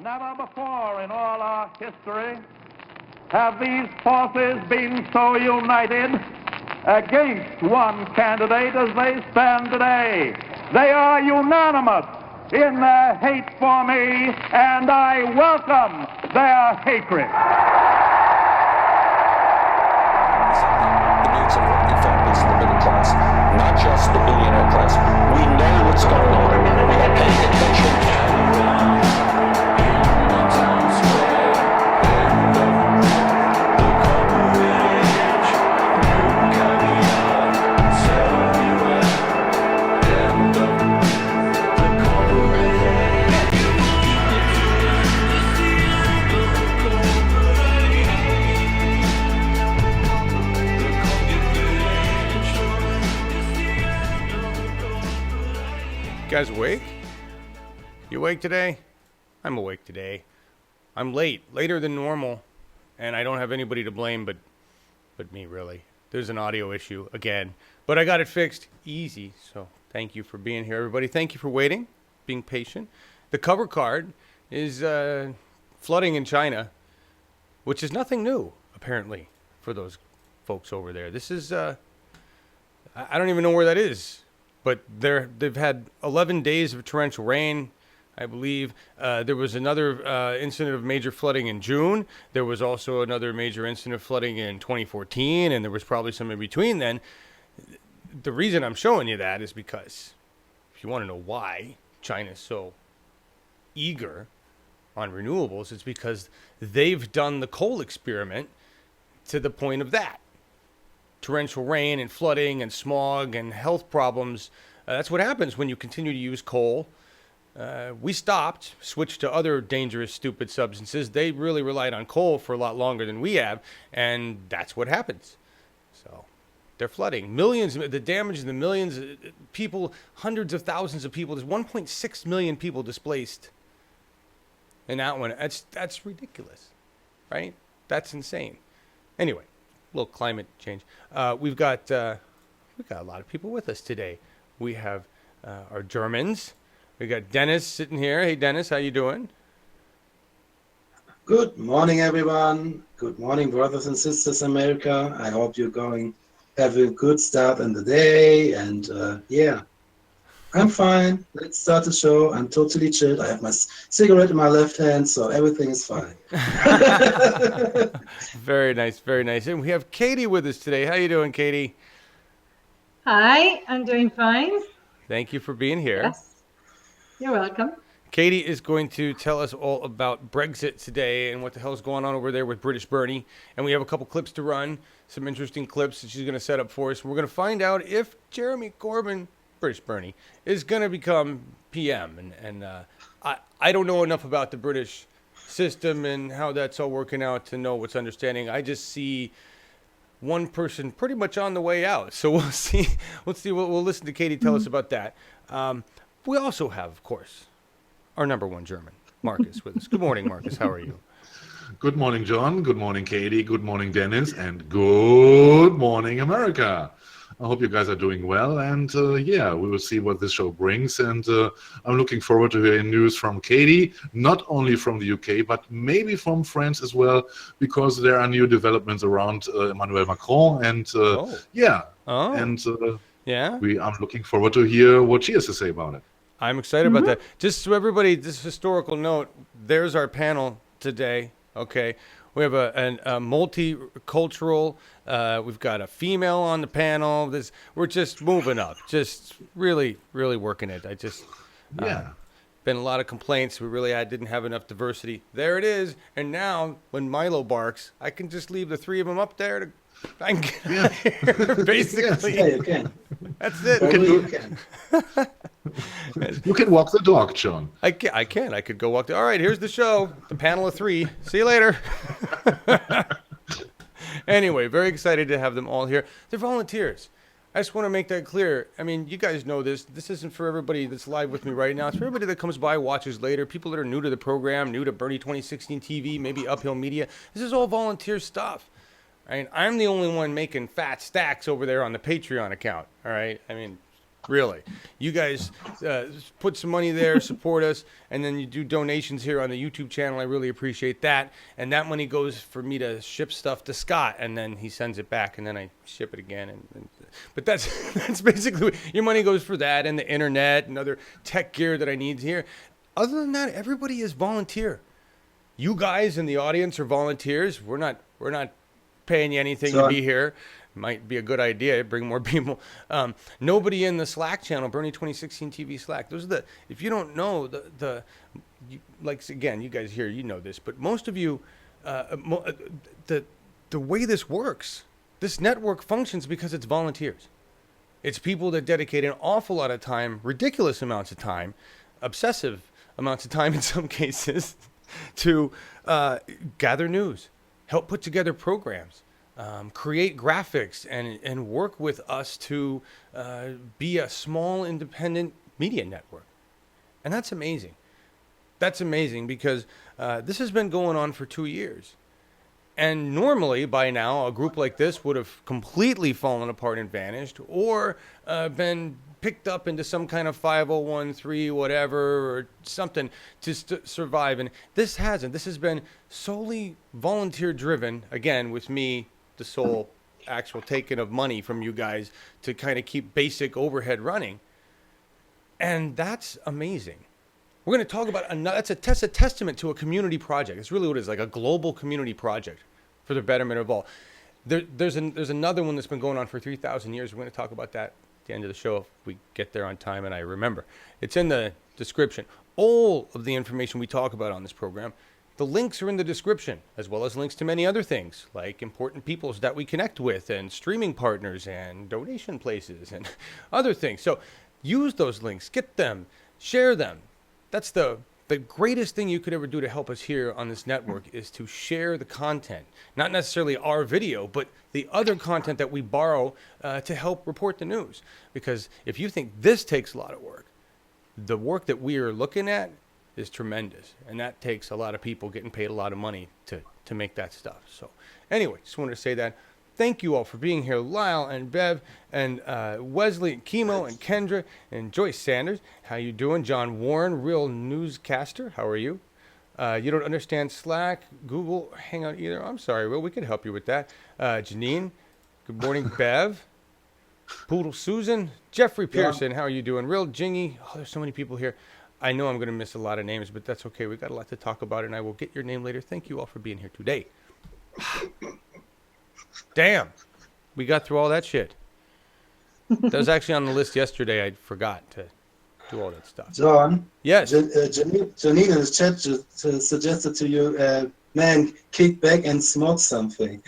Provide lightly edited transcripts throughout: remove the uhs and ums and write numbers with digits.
Never before in all our history have these forces been so united against one candidate as they stand today. They are unanimous in their hate for me, and I welcome their hatred. The needs of working families in the middle class, not just the billionaire class. We know what's going on. We are paying attention. You guys awake? You awake today? I'm awake today. I'm later than normal, and I don't have anybody to blame but me, really. There's an audio issue again, but I got it fixed easy, so thank you for being here, everybody. Thank you for waiting, being patient. The cover card is flooding in China, which is nothing new, apparently, for those folks over there. This is, I don't even know where that is. But they've had 11 days of torrential rain, I believe. There was another incident of major flooding in June. There was also another major incident of flooding in 2014, and there was probably some in between then. The reason I'm showing you that is because if you want to know why China is so eager on renewables, it's because they've done the coal experiment to the point of that. Torrential rain and flooding and smog and health problems. That's what happens when you continue to use coal. We stopped, switched to other dangerous, stupid substances. They really relied on coal for a lot longer than we have, and that's what happens. So they're flooding. Millions, the damage in the millions, people, hundreds of thousands of people. There's 1.6 million people displaced in that one. That's ridiculous, right? That's insane. Anyway. Little climate change. We've got a lot of people with us today. We have our Germans. We got Deniz sitting here. Hey, Deniz, how you doing? Good morning, everyone. Good morning, brothers and sisters, America. I hope you're have a good start in the day. And yeah, I'm fine. Let's start the show. I'm totally chilled. I have my cigarette in my left hand, so everything is fine. Very nice, very nice. And we have Katie with us today. How you doing, Katie? Hi, I'm doing fine. Thank you for being here. Yes, you're welcome. Katie is going to tell us all about Brexit today and what the hell is going on over there with British Bernie. And we have a couple clips to run, some interesting clips that she's going to set up for us. We're going to find out if Jeremy Corbyn, British Bernie, is going to become PM. And I don't know enough about the British system and how that's all working out to know what's understanding. I just see one person pretty much on the way out. So we'll see. We'll listen to Katie tell us about that. We also have, of course, our number one German, Markus, with us. Good morning, Markus. How are you? Good morning, John. Good morning, Katie. Good morning, Deniz. And good morning, America. I hope you guys are doing well, and yeah, we will see what this show brings, and I'm looking forward to hearing news from Katie, not only from the UK, but maybe from France as well, because there are new developments around Emmanuel Macron, and yeah, I'm looking forward to hear what she has to say about it. I'm excited about that. Just so everybody, this historical note, there's our panel today, okay? We have a multicultural. We've got a female on the panel. We're just moving up. Just really, really working it. Been a lot of complaints. I didn't have enough diversity. There it is. And now, when Milo barks, I can just leave the three of them up there. I can get out of here, basically. Yeah, you can. That's it. You can. You can walk the dog, John. I can. I could go walk. All right, here's the show. The panel of three. See you later. Anyway, very excited to have them all here. They're volunteers. I just want to make that clear. I mean, you guys know this. This isn't for everybody that's live with me right now. It's for everybody that comes by, watches later, people that are new to the program, new to Bernie 2016 TV, maybe Uphill Media. This is all volunteer stuff. I mean, I'm the only one making fat stacks over there on the Patreon account. All right. I mean, Really. You guys put some money there, support us, and then you do donations here on the YouTube channel. I really appreciate that. And that money goes for me to ship stuff to Scott, and then he sends it back, and then I ship it again. But that's basically your money goes for that and the internet and other tech gear that I need here. Other than that, everybody is volunteer. You guys in the audience are volunteers. We're not paying you anything to be here. Might be a good idea. Bring more people. Nobody in the Slack channel, Bernie 2016 TV Slack. Those are if you don't know again, you guys here, you know this, but most of you, the way this works, this network functions because it's volunteers. It's people that dedicate an awful lot of time, ridiculous amounts of time, obsessive amounts of time in some cases, to gather news, help put together programs. Create graphics and work with us to be a small independent media network. And that's amazing. That's amazing because this has been going on for 2 years. And normally by now, a group like this would have completely fallen apart and vanished or been picked up into some kind of 501(c)(3) whatever or something to survive. And this hasn't. This has been solely volunteer driven, again, with me, the sole actual taking of money from you guys to kind of keep basic overhead running. And that's amazing. We're going to talk about that's a testament to a community project. It's really what it is, like a global community project for the betterment of all. There's another one that's been going on for 3,000 years. We're going to talk about that at the end of the show if we get there on time and I remember. It's in the description. All of the information we talk about on this program, the links are in the description, as well as links to many other things, like important peoples that we connect with and streaming partners and donation places and other things. So use those links, get them, share them. That's the greatest thing you could ever do to help us here on this network is to share the content. Not necessarily our video, but the other content that we borrow to help report the news. Because if you think this takes a lot of work, the work that we are looking at is tremendous, and that takes a lot of people getting paid a lot of money to make that stuff. So anyway, just wanted to say that. Thank you all for being here. Lyle and Bev and Wesley and Chemo and Kendra and Joyce Sanders. How you doing? John Warren, real newscaster. How are you? You don't understand Slack, Google, Hangout either. I'm sorry, Will. We could help you with that. Janine, good morning. Bev, Poodle Susan, Jeffrey Pearson. How are you doing? Real Jingy. Oh, there's so many people here. I know I'm going to miss a lot of names, but that's okay. We've got a lot to talk about, and I will get your name later. Thank you all for being here today. Damn. We got through all that shit. That was actually on the list yesterday. I forgot to do all that stuff. John? Yes. Janine in the chat suggested to you, man, kick back and smoke something.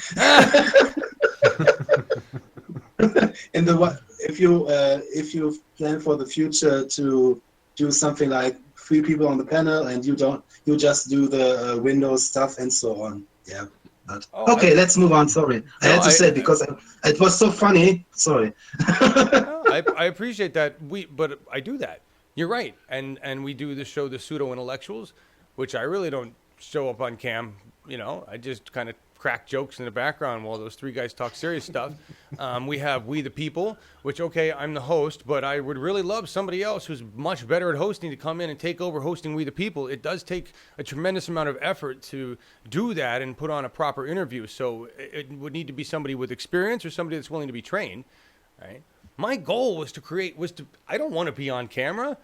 If you plan for the future to do something like 3 people on the panel and you just do the Windows stuff and so on. Yeah. Okay, let's move on. Sorry. I had to say it because it was so funny. Sorry. I appreciate that. But I do that. You're right. And we do the show, The Pseudo Intellectuals, which I really don't show up on cam. I just kind of crack jokes in the background while those 3 guys talk serious stuff. We have We the People, which, okay, I'm the host, but I would really love somebody else who's much better at hosting to come in and take over hosting We the People. It does take a tremendous amount of effort to do that and put on a proper interview. So it would need to be somebody with experience or somebody that's willing to be trained, right? My goal I don't want to be on camera.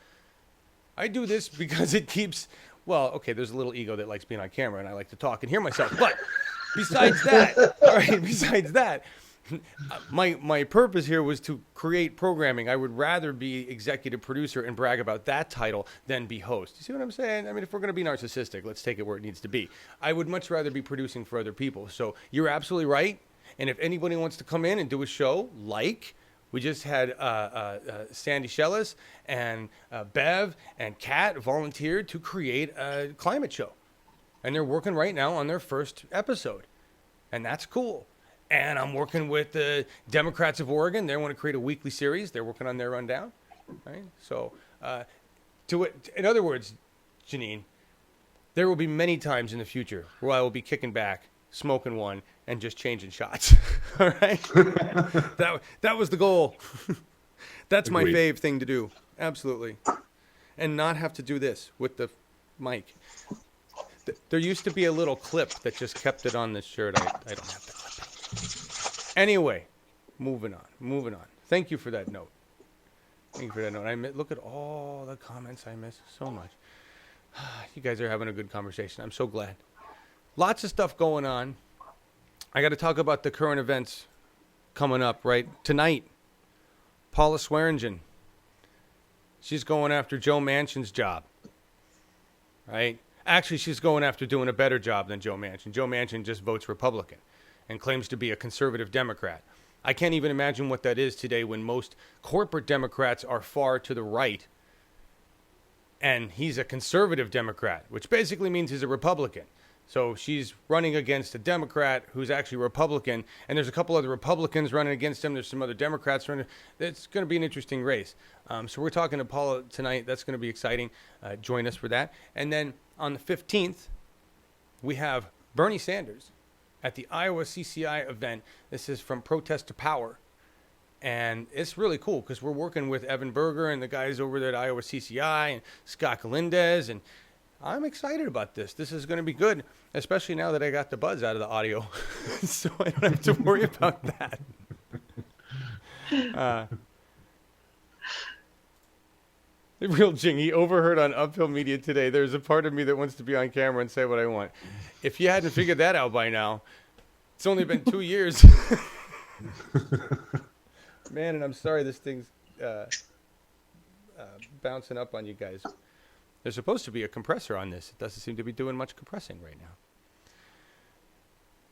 I do this because it keeps, there's a little ego that likes being on camera and I like to talk and hear myself, but besides that, my purpose here was to create programming. I would rather be executive producer and brag about that title than be host. You see what I'm saying? I mean, if we're going to be narcissistic, let's take it where it needs to be. I would much rather be producing for other people. So you're absolutely right. And if anybody wants to come in and do a show we just had Sandy Shellis and Bev and Kat volunteered to create a climate show. And they're working right now on their first episode. And that's cool. And I'm working with the Democrats of Oregon. They want to create a weekly series. They're working on their rundown. Right? So, in other words, Janine, there will be many times in the future where I will be kicking back, smoking one, and just changing shots. All right? That was the goal. That's my Agreed. fave thing to do. Absolutely. And not have to do this with the mic. There used to be a little clip that just kept it on this shirt. I don't have to clip it. Anyway, moving on. Thank you for that note. Look at all the comments I missed so much. You guys are having a good conversation. I'm so glad. Lots of stuff going on. I got to talk about the current events coming up, right? Tonight, Paula Swearingen. She's going after Joe Manchin's job, right? Actually, she's going after doing a better job than Joe Manchin. Joe Manchin just votes Republican and claims to be a conservative Democrat. I can't even imagine what that is today when most corporate Democrats are far to the right. And he's a conservative Democrat, which basically means he's a Republican. So she's running against a Democrat who's actually Republican, and there's a couple other Republicans running against him. There's some other Democrats running. It's going to be an interesting race. So we're talking to Paula tonight. That's going to be exciting. Join us for that. And then on the 15th, we have Bernie Sanders at the Iowa CCI event. This is From Protest to Power. And it's really cool because we're working with Evan Berger and the guys over there at Iowa CCI and Scott Galindez, and I'm excited about this. This is going to be good, especially now that I got the buzz out of the audio. So I don't have to worry about that. The real Jingy overheard on Uphill Media today. There's a part of me that wants to be on camera and say what I want. If you hadn't figured that out by now, it's only been 2 years. Man, and I'm sorry this thing's bouncing up on you guys. There's supposed to be a compressor on this. It doesn't seem to be doing much compressing right now.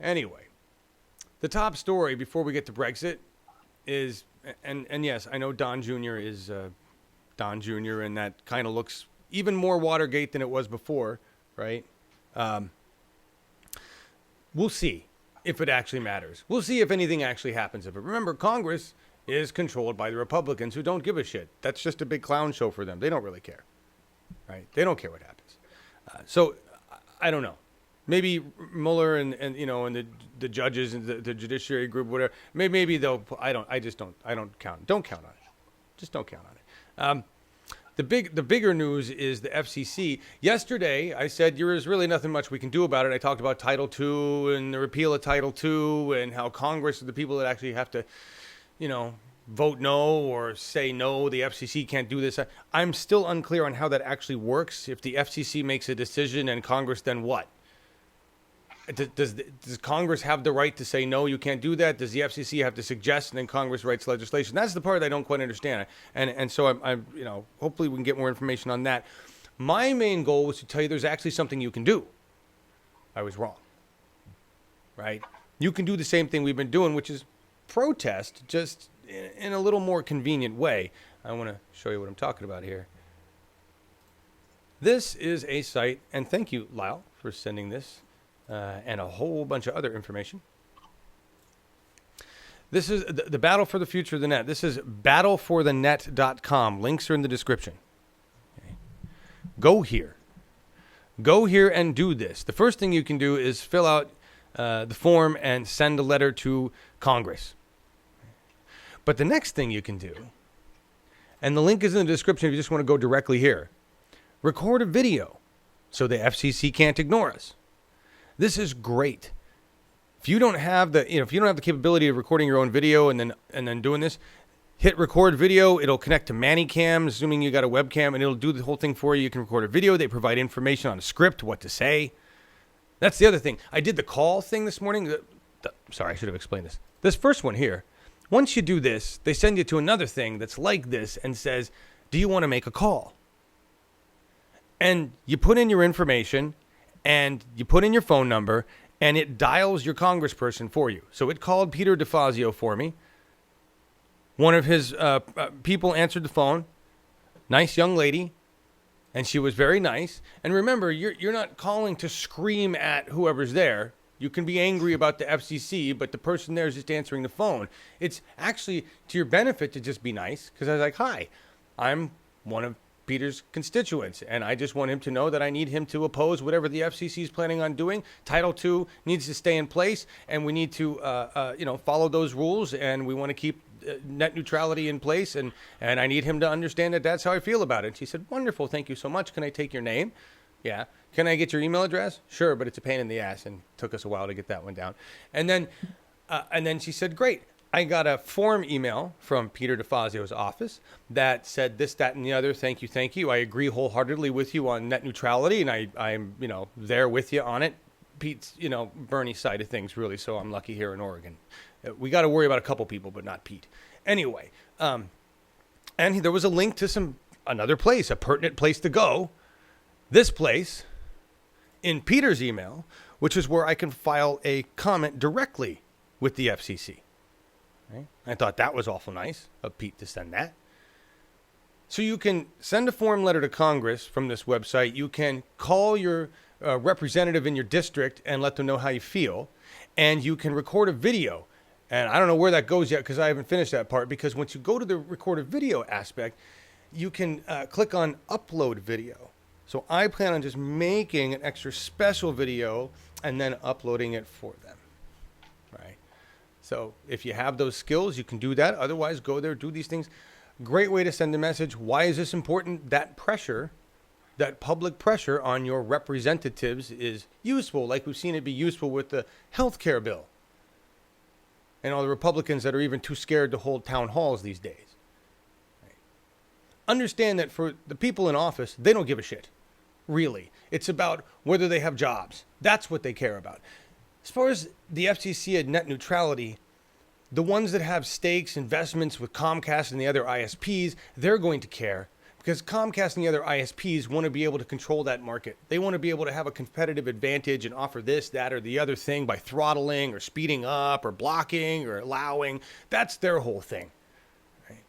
Anyway, the top story before we get to Brexit is, and yes, I know Don Jr. is Don Jr., and that kind of looks even more Watergate than it was before, right? We'll see if it actually matters. We'll see if anything actually happens of it. Remember, Congress is controlled by the Republicans who don't give a shit. That's just a big clown show for them. They don't really care. Right? They don't care what happens. So I don't know. Maybe Mueller and the judges and the judiciary group, whatever. Maybe they'll. I don't count. Don't count on it. Just don't count on it. The bigger news is the FCC. Yesterday, I said there's really nothing much we can do about it. I talked about Title II and the repeal of Title II and how Congress are the people that actually have to, vote no or say no, the FCC can't do this. I'm still unclear on how that actually works. If the FCC makes a decision and Congress, then what? Does Congress have the right to say no, you can't do that? Does the FCC have to suggest and then Congress writes legislation? That's the part that I don't quite understand. And so I'm hopefully we can get more information on that. My main goal was to tell you there's actually something you can do. I was wrong. Right? You can do the same thing we've been doing, which is protest, just in a little more convenient way. I want to show you what I'm talking about here. This is a site, and thank you, Lyle, for sending this and a whole bunch of other information. This is the Battle for the Future of the Net. This is battleforthenet.com. Links are in the description. Okay. Go here and do this. The first thing you can do is fill out the form and send a letter to Congress. But the next thing you can do, and the link is in the description if you just want to go directly here, record a video so the FCC can't ignore us. This is great. If you don't have the capability of recording your own video and then doing this, hit record video. It'll connect to ManyCam, assuming you got a webcam, and it'll do the whole thing for you. You can record a video. They provide information on a script, what to say. That's the other thing. I did the call thing this morning. Sorry, I should have explained this. This first one here. Once you do this, they send you to another thing that's like this and says, do you want to make a call? And you put in your information and you put in your phone number and it dials your congressperson for you. So it called Peter DeFazio for me. One of his people answered the phone. Nice young lady. And she was very nice. And remember, you're not calling to scream at whoever's there. You can be angry about the FCC, but the person there is just answering the phone. It's actually to your benefit to just be nice, because I was like, hi, I'm one of Peter's constituents, and I just want him to know that I need him to oppose whatever the FCC is planning on doing. Title II needs to stay in place, and we need to follow those rules, and we want to keep net neutrality in place, and I need him to understand that that's how I feel about it. And she said, wonderful, thank you so much. Can I take your name? Yeah. Can I get your email address? Sure, but it's a pain in the ass, and it took us a while to get that one down. And then she said, great. I got a form email from Peter DeFazio's office that said this, that, and the other. Thank you. I agree wholeheartedly with you on net neutrality, and I'm there with you on it. Pete's, Bernie's side of things, really, so I'm lucky here in Oregon. We got to worry about a couple people, but not Pete. Anyway, and there was a link to another place, a pertinent place to go. This place, in Peter's email, which is where I can file a comment directly with the FCC. Right? I thought that was awful nice of Pete to send that. So you can send a form letter to Congress from this website. You can call your representative in your district and let them know how you feel. And you can record a video. And I don't know where that goes yet because I haven't finished that part. Because once you go to the recorded video aspect, you can click on upload video. So I plan on just making an extra special video and then uploading it for them. Right? So if you have those skills, you can do that. Otherwise, go there, do these things. Great way to send a message. Why is this important? That pressure, that public pressure on your representatives is useful, like we've seen it be useful with the health care bill. And all the Republicans that are even too scared to hold town halls these days. Right? Understand that for the people in office, they don't give a shit. Really. It's about whether they have jobs. That's what they care about. As far as the FCC and net neutrality, the ones that have stakes, investments with Comcast and the other ISPs, they're going to care because Comcast and the other ISPs want to be able to control that market. They want to be able to have a competitive advantage and offer this, that, or the other thing by throttling or speeding up or blocking or allowing. That's their whole thing. Right?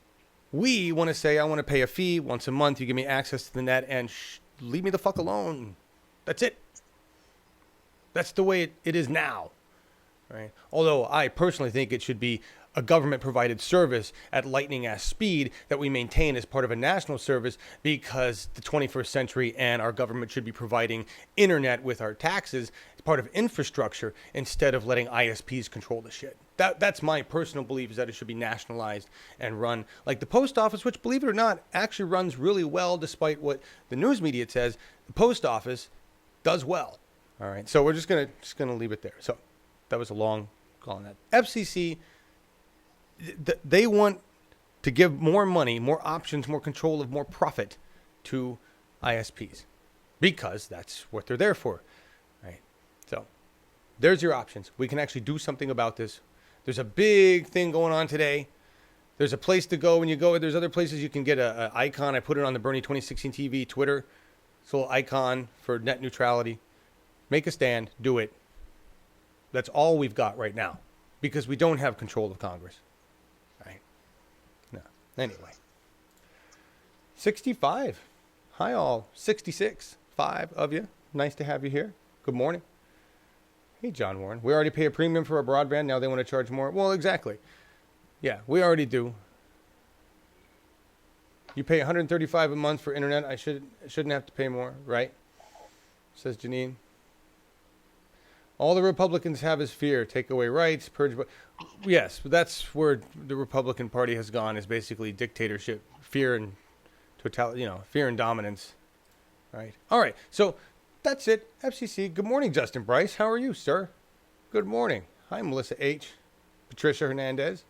We want to say, I want to pay a fee once a month. You give me access to the net and leave me the fuck alone. That's it. That's the way it is now, right? Although I personally think it should be a government-provided service at lightning-ass speed that we maintain as part of a national service because the 21st century and our government should be providing internet with our taxes as part of infrastructure instead of letting ISPs control the shit. That's my personal belief, is that it should be nationalized and run like the post office, which, believe it or not, actually runs really well despite what the news media says. The post office does well. All right, so we're just gonna leave it there. So that was a long call on that. FCC, they want to give more money, more options, more control, more profit to ISPs because that's what they're there for, right? So there's your options. We can actually do something about this. There's a big thing going on today. There's a place to go when you go. There's other places you can get an icon. I put it on the Bernie 2016 TV Twitter. It's a little icon for net neutrality. Make a stand. Do it. That's all we've got right now because we don't have control of Congress. Right? No. Anyway. 65. Hi, all. 66. 5 of you. Nice to have you here. Good morning. Hey, John Warren. We already pay a premium for our broadband. Now they want to charge more. Well, exactly. Yeah, we already do. You pay $135 a month for internet. I shouldn't have to pay more, right? Says Janine. All the Republicans have is fear. Take away rights, purge. Yes, that's where the Republican Party has gone. Is basically dictatorship, fear, and fear and dominance. Right. All right. So that's it. FCC. Good morning, Justin Bryce. How are you, sir? Good morning. Hi, Melissa H. Patricia Hernandez.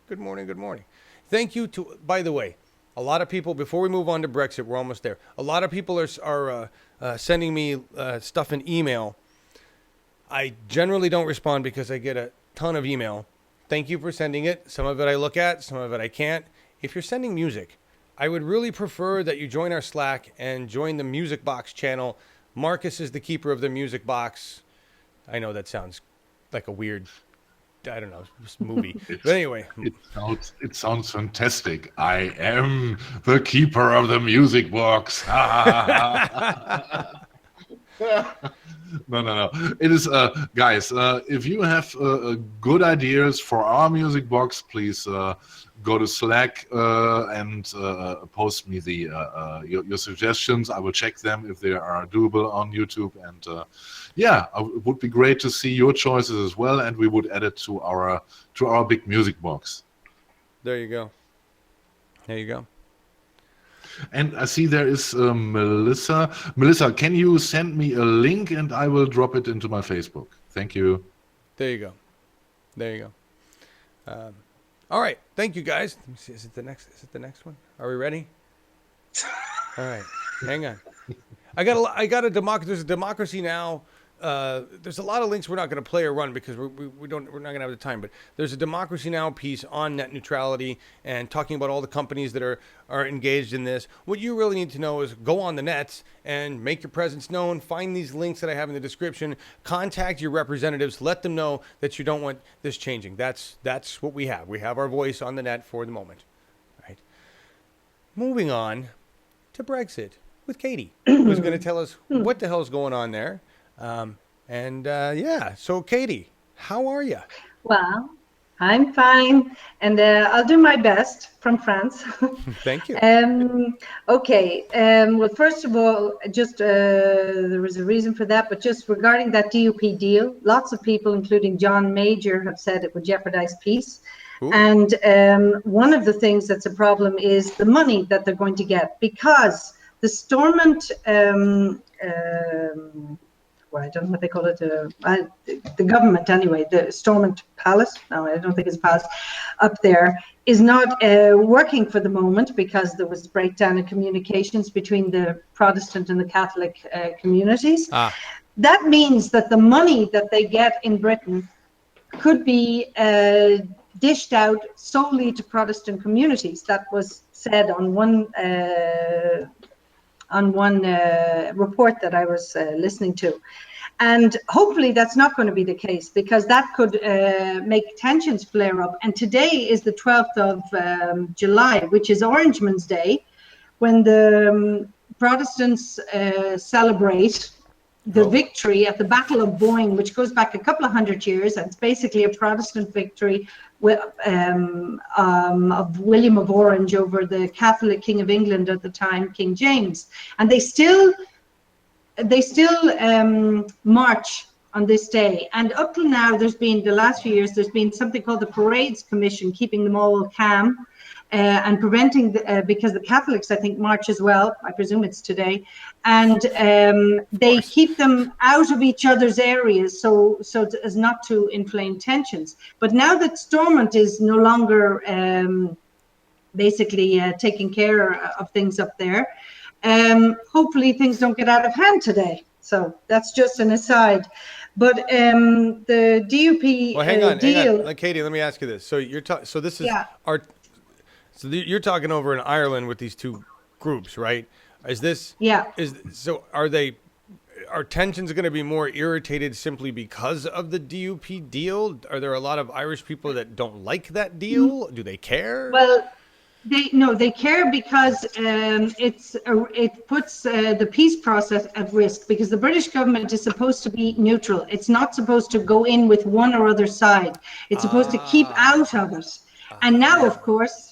Good morning. Good morning. Thank you to. By the way, a lot of people. Before we move on to Brexit, we're almost there. A lot of people are sending me stuff in email. I generally don't respond because I get a ton of email. Thank you for sending it. Some of it I look at, some of it I can't. If you're sending music, I would really prefer that you join our Slack and join the Music Box channel. Markus is the keeper of the Music Box. I know that sounds like a weird, I don't know, movie. But anyway. It sounds fantastic. I am the keeper of the Music Box. No. It is, guys, if you have good ideas for our music box, please go to Slack and post me your suggestions. I will check them if they are doable on YouTube. And yeah, it would be great to see your choices as well, and we would add it to our big music box. There you go. There you go. And I see there is Melissa. Melissa, can you send me a link and I will drop it into my Facebook? Thank you. There you go. There you go. All right. Thank you, guys. Let me see. Is it the next one? Are we ready? All right. Hang on. I got a democracy. There's a Democracy Now! There's a lot of links we're not going to play or run because we're not going to have the time. But there's a Democracy Now! Piece on net neutrality and talking about all the companies that are engaged in this. What you really need to know is go on the nets and make your presence known. Find these links that I have in the description. Contact your representatives. Let them know that you don't want this changing. That's what we have. We have our voice on the net for the moment. All right. Moving on to Brexit with Katie, who's going to tell us what the hell's going on there. So Katie, how are you? Well, I'm fine, and I'll do my best from France. Thank you. Okay. Well, first of all, just there was a reason for that, but just regarding that DUP deal, lots of people, including John Major, have said it would jeopardize peace. Ooh. And one of the things that's a problem is the money that they're going to get, because the Stormont I don't know what they call it, the government anyway, the Stormont Palace, no, I don't think it's a palace, up there, is not working for the moment because there was a breakdown in communications between the Protestant and the Catholic communities. That means that the money that they get in Britain could be dished out solely to Protestant communities. That was said on one report that I was listening to. And hopefully that's not going to be the case, because that could make tensions flare up. And today is the 12th of July, which is Orangeman's Day, when the Protestants celebrate the victory at the Battle of Boyne, which goes back a couple of hundred years. And it's basically a Protestant victory of William of Orange over the Catholic King of England at the time, King James. And they still march on this day. And up till now, the last few years, there's been something called the Parades Commission, keeping them all calm and preventing, because the Catholics, I think, march as well. I presume it's today. And they keep them out of each other's areas so as not to inflame tensions. But now that Stormont is no longer basically taking care of things up there, hopefully things don't get out of hand today. So that's just an aside. But the DUP hang on. Katie, let me ask you this. So you're talking over in Ireland with these two groups, right? Are tensions going to be more irritated simply because of the DUP deal? Are there a lot of Irish people that don't like that deal? Do they care? Well, they care because it puts the peace process at risk, because the British government is supposed to be neutral. It's not supposed to go in with one or other side. It's supposed to keep out of it. And now, of course,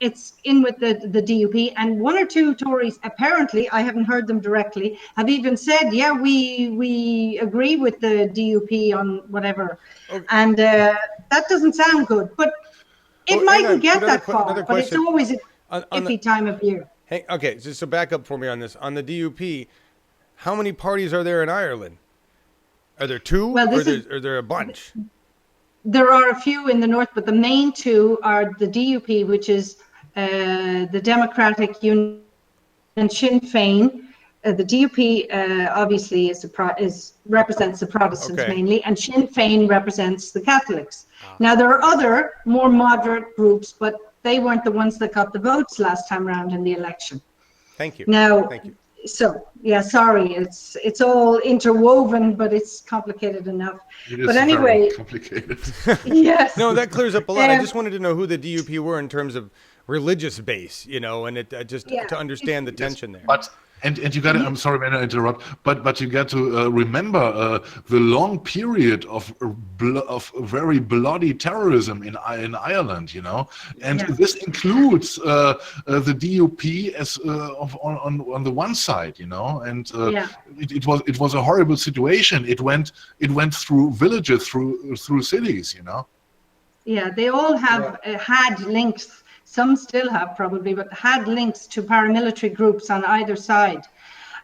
it's in with the DUP, and one or two Tories, apparently, I haven't heard them directly, have even said, yeah, we agree with the DUP on whatever. Okay. And that doesn't sound good, but it mightn't get that far, but it's always an iffy time of year. Hey, okay, so back up for me on this. On the DUP, how many parties are there in Ireland? Are there two, or are there a bunch? There are a few in the north, but the main two are the DUP, which is the Democratic Union, and Sinn Féin. The DUP obviously represents the Protestants mainly, and Sinn Féin represents the Catholics. Now, there are other more moderate groups, but they weren't the ones that got the votes last time around in the election. Thank you. Now, Thank you. So, yeah, sorry, it's all interwoven, but it's complicated enough. It is but anyway, very complicated. Yes. No, that clears up a lot. I just wanted to know who the DUP were in terms of religious base, you know, and it just to understand the tension there. But and you got to, I'm sorry when I interrupt, but you got to remember the long period of very bloody terrorism in Ireland, you know, and this includes the DUP as on the one side, you know, and it was a horrible situation. It went through villages, through cities, you know. Yeah, they all have had links. Some still have probably, but had links to paramilitary groups on either side.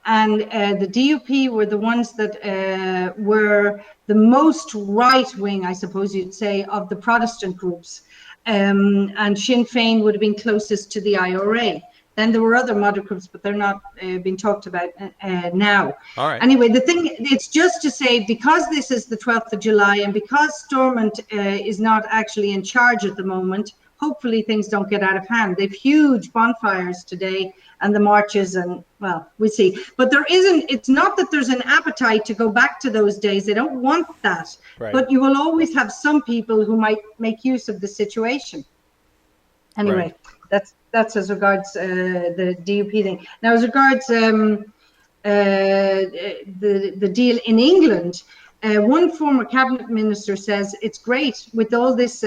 And the DUP were the ones that were the most right-wing, I suppose you'd say, of the Protestant groups. And Sinn Féin would have been closest to the IRA. Then there were other moderate groups, but they're not being talked about now. All right. Anyway, the thing, it's just to say, because this is the 12th of July and because Stormont is not actually in charge at the moment, hopefully things don't get out of hand. They've huge bonfires today and the marches, and well, we'll see. But there isn't, it's not that there's an appetite to go back to those days. They don't want that. Right. But you will always have some people who might make use of the situation. Anyway, that's as regards the DUP thing. Now, as regards the deal in England, one former cabinet minister says it's great with all this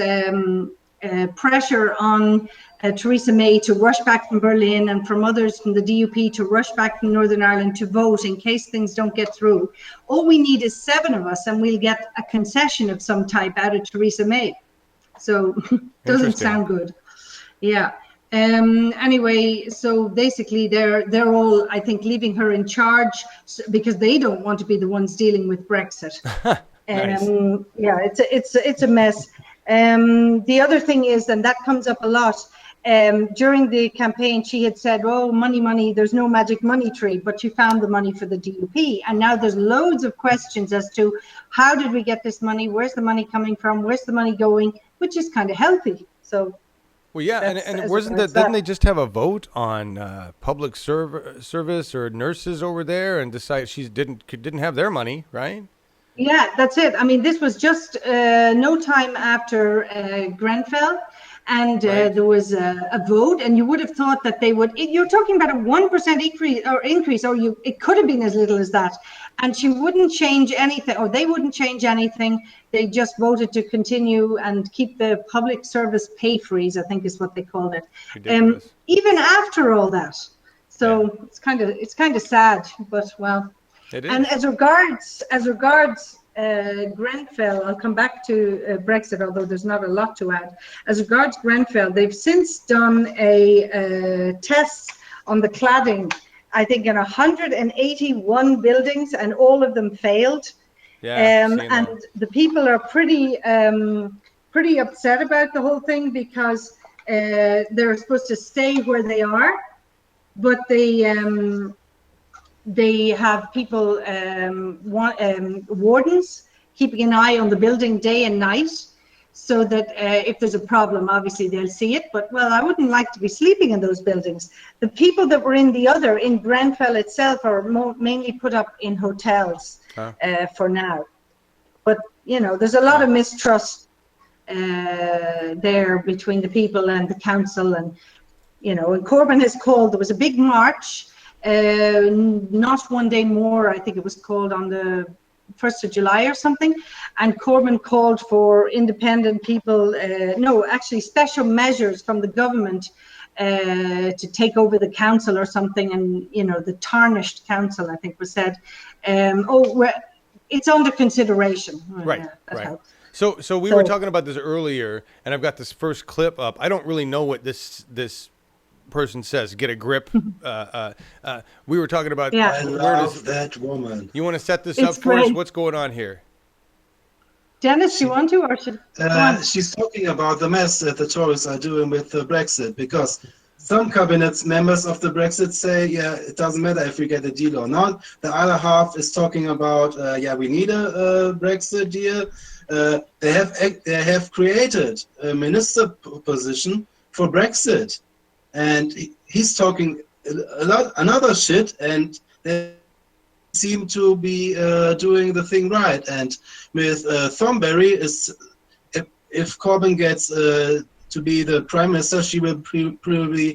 pressure on Theresa May to rush back from Berlin and from others from the DUP to rush back from Northern Ireland to vote in case things don't get through. All we need is 7 of us and we'll get a concession of some type out of Theresa May. So doesn't sound good. Yeah. Anyway, so basically they're all, I think, leaving her in charge because they don't want to be the ones dealing with Brexit. Nice. Yeah, it's a mess. The other thing is, and that comes up a lot, during the campaign, she had said, oh, money, there's no magic money tree, but she found the money for the DUP. And now there's loads of questions as to how did we get this money? Where's the money coming from? Where's the money going? Which is kind of healthy. So. Well, yeah, and wasn't that, didn't they just have a vote on public service or nurses over there and decide she didn't have their money, right? Yeah, that's it. I mean, this was just no time after Grenfell, and there was a vote, and you would have thought that they would. You're talking about a 1% increase, or it could have been as little as that, and she wouldn't change anything, or they wouldn't change anything. They just voted to continue and keep the public service pay freeze, I think is what they called it. Even after all that, so it's kind of sad, but well. It is. And as regards Grenfell, I'll come back to Brexit, although there's not a lot to add. As regards Grenfell, they've since done a test on the cladding, I think in 181 buildings, and all of them failed. Yeah, and the people are pretty upset about the whole thing because they're supposed to stay where they are, but they have people, wardens, keeping an eye on the building day and night, so that if there's a problem, obviously they'll see it. But, well, I wouldn't like to be sleeping in those buildings. The people that were in Grenfell itself, are mainly put up in hotels for now. But, you know, there's a lot of mistrust there between the people and the council. And, you know, and Corbyn has called, there was a big march, not one day more, I think it was called on the 1st of July or something, and Corbyn called for independent people, special measures from the government to take over the council or something, and, you know, the tarnished council, I think was said. It's under consideration. Right, right. So we were talking about this earlier, and I've got this first clip up. I don't really know what this person says. Get a grip. We were talking about. I love that woman. You want to set this up for us? What's going on here? Dennis, you want to, or should? She's talking about the mess that the Tories are doing with the Brexit, because some cabinet members of the Brexit say, yeah, it doesn't matter if we get a deal or not. The other half is talking about, we need a Brexit deal. They have created a minister position for Brexit. And he's talking another shit, and they seem to be doing the thing right. And with Thornberry, if Corbyn gets to to be the prime minister, she will probably,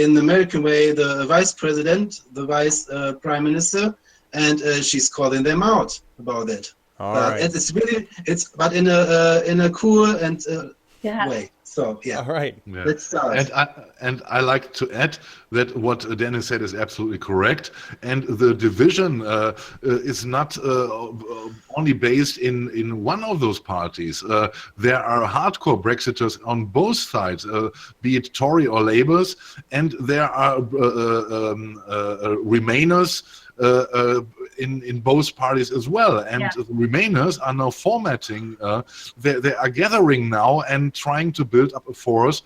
in the American way, the vice president, the vice prime minister, and she's calling them out about it. All But right. but in a cool and way. So yeah. All right. Yeah. Let's start. And I like to add that what Deniz said is absolutely correct. And the division is not only based in one of those parties. There are hardcore Brexiters on both sides, be it Tory or Labours, and there are Remainers in both parties as well, and the Remainers are now formatting. They are gathering now and trying to build up a force,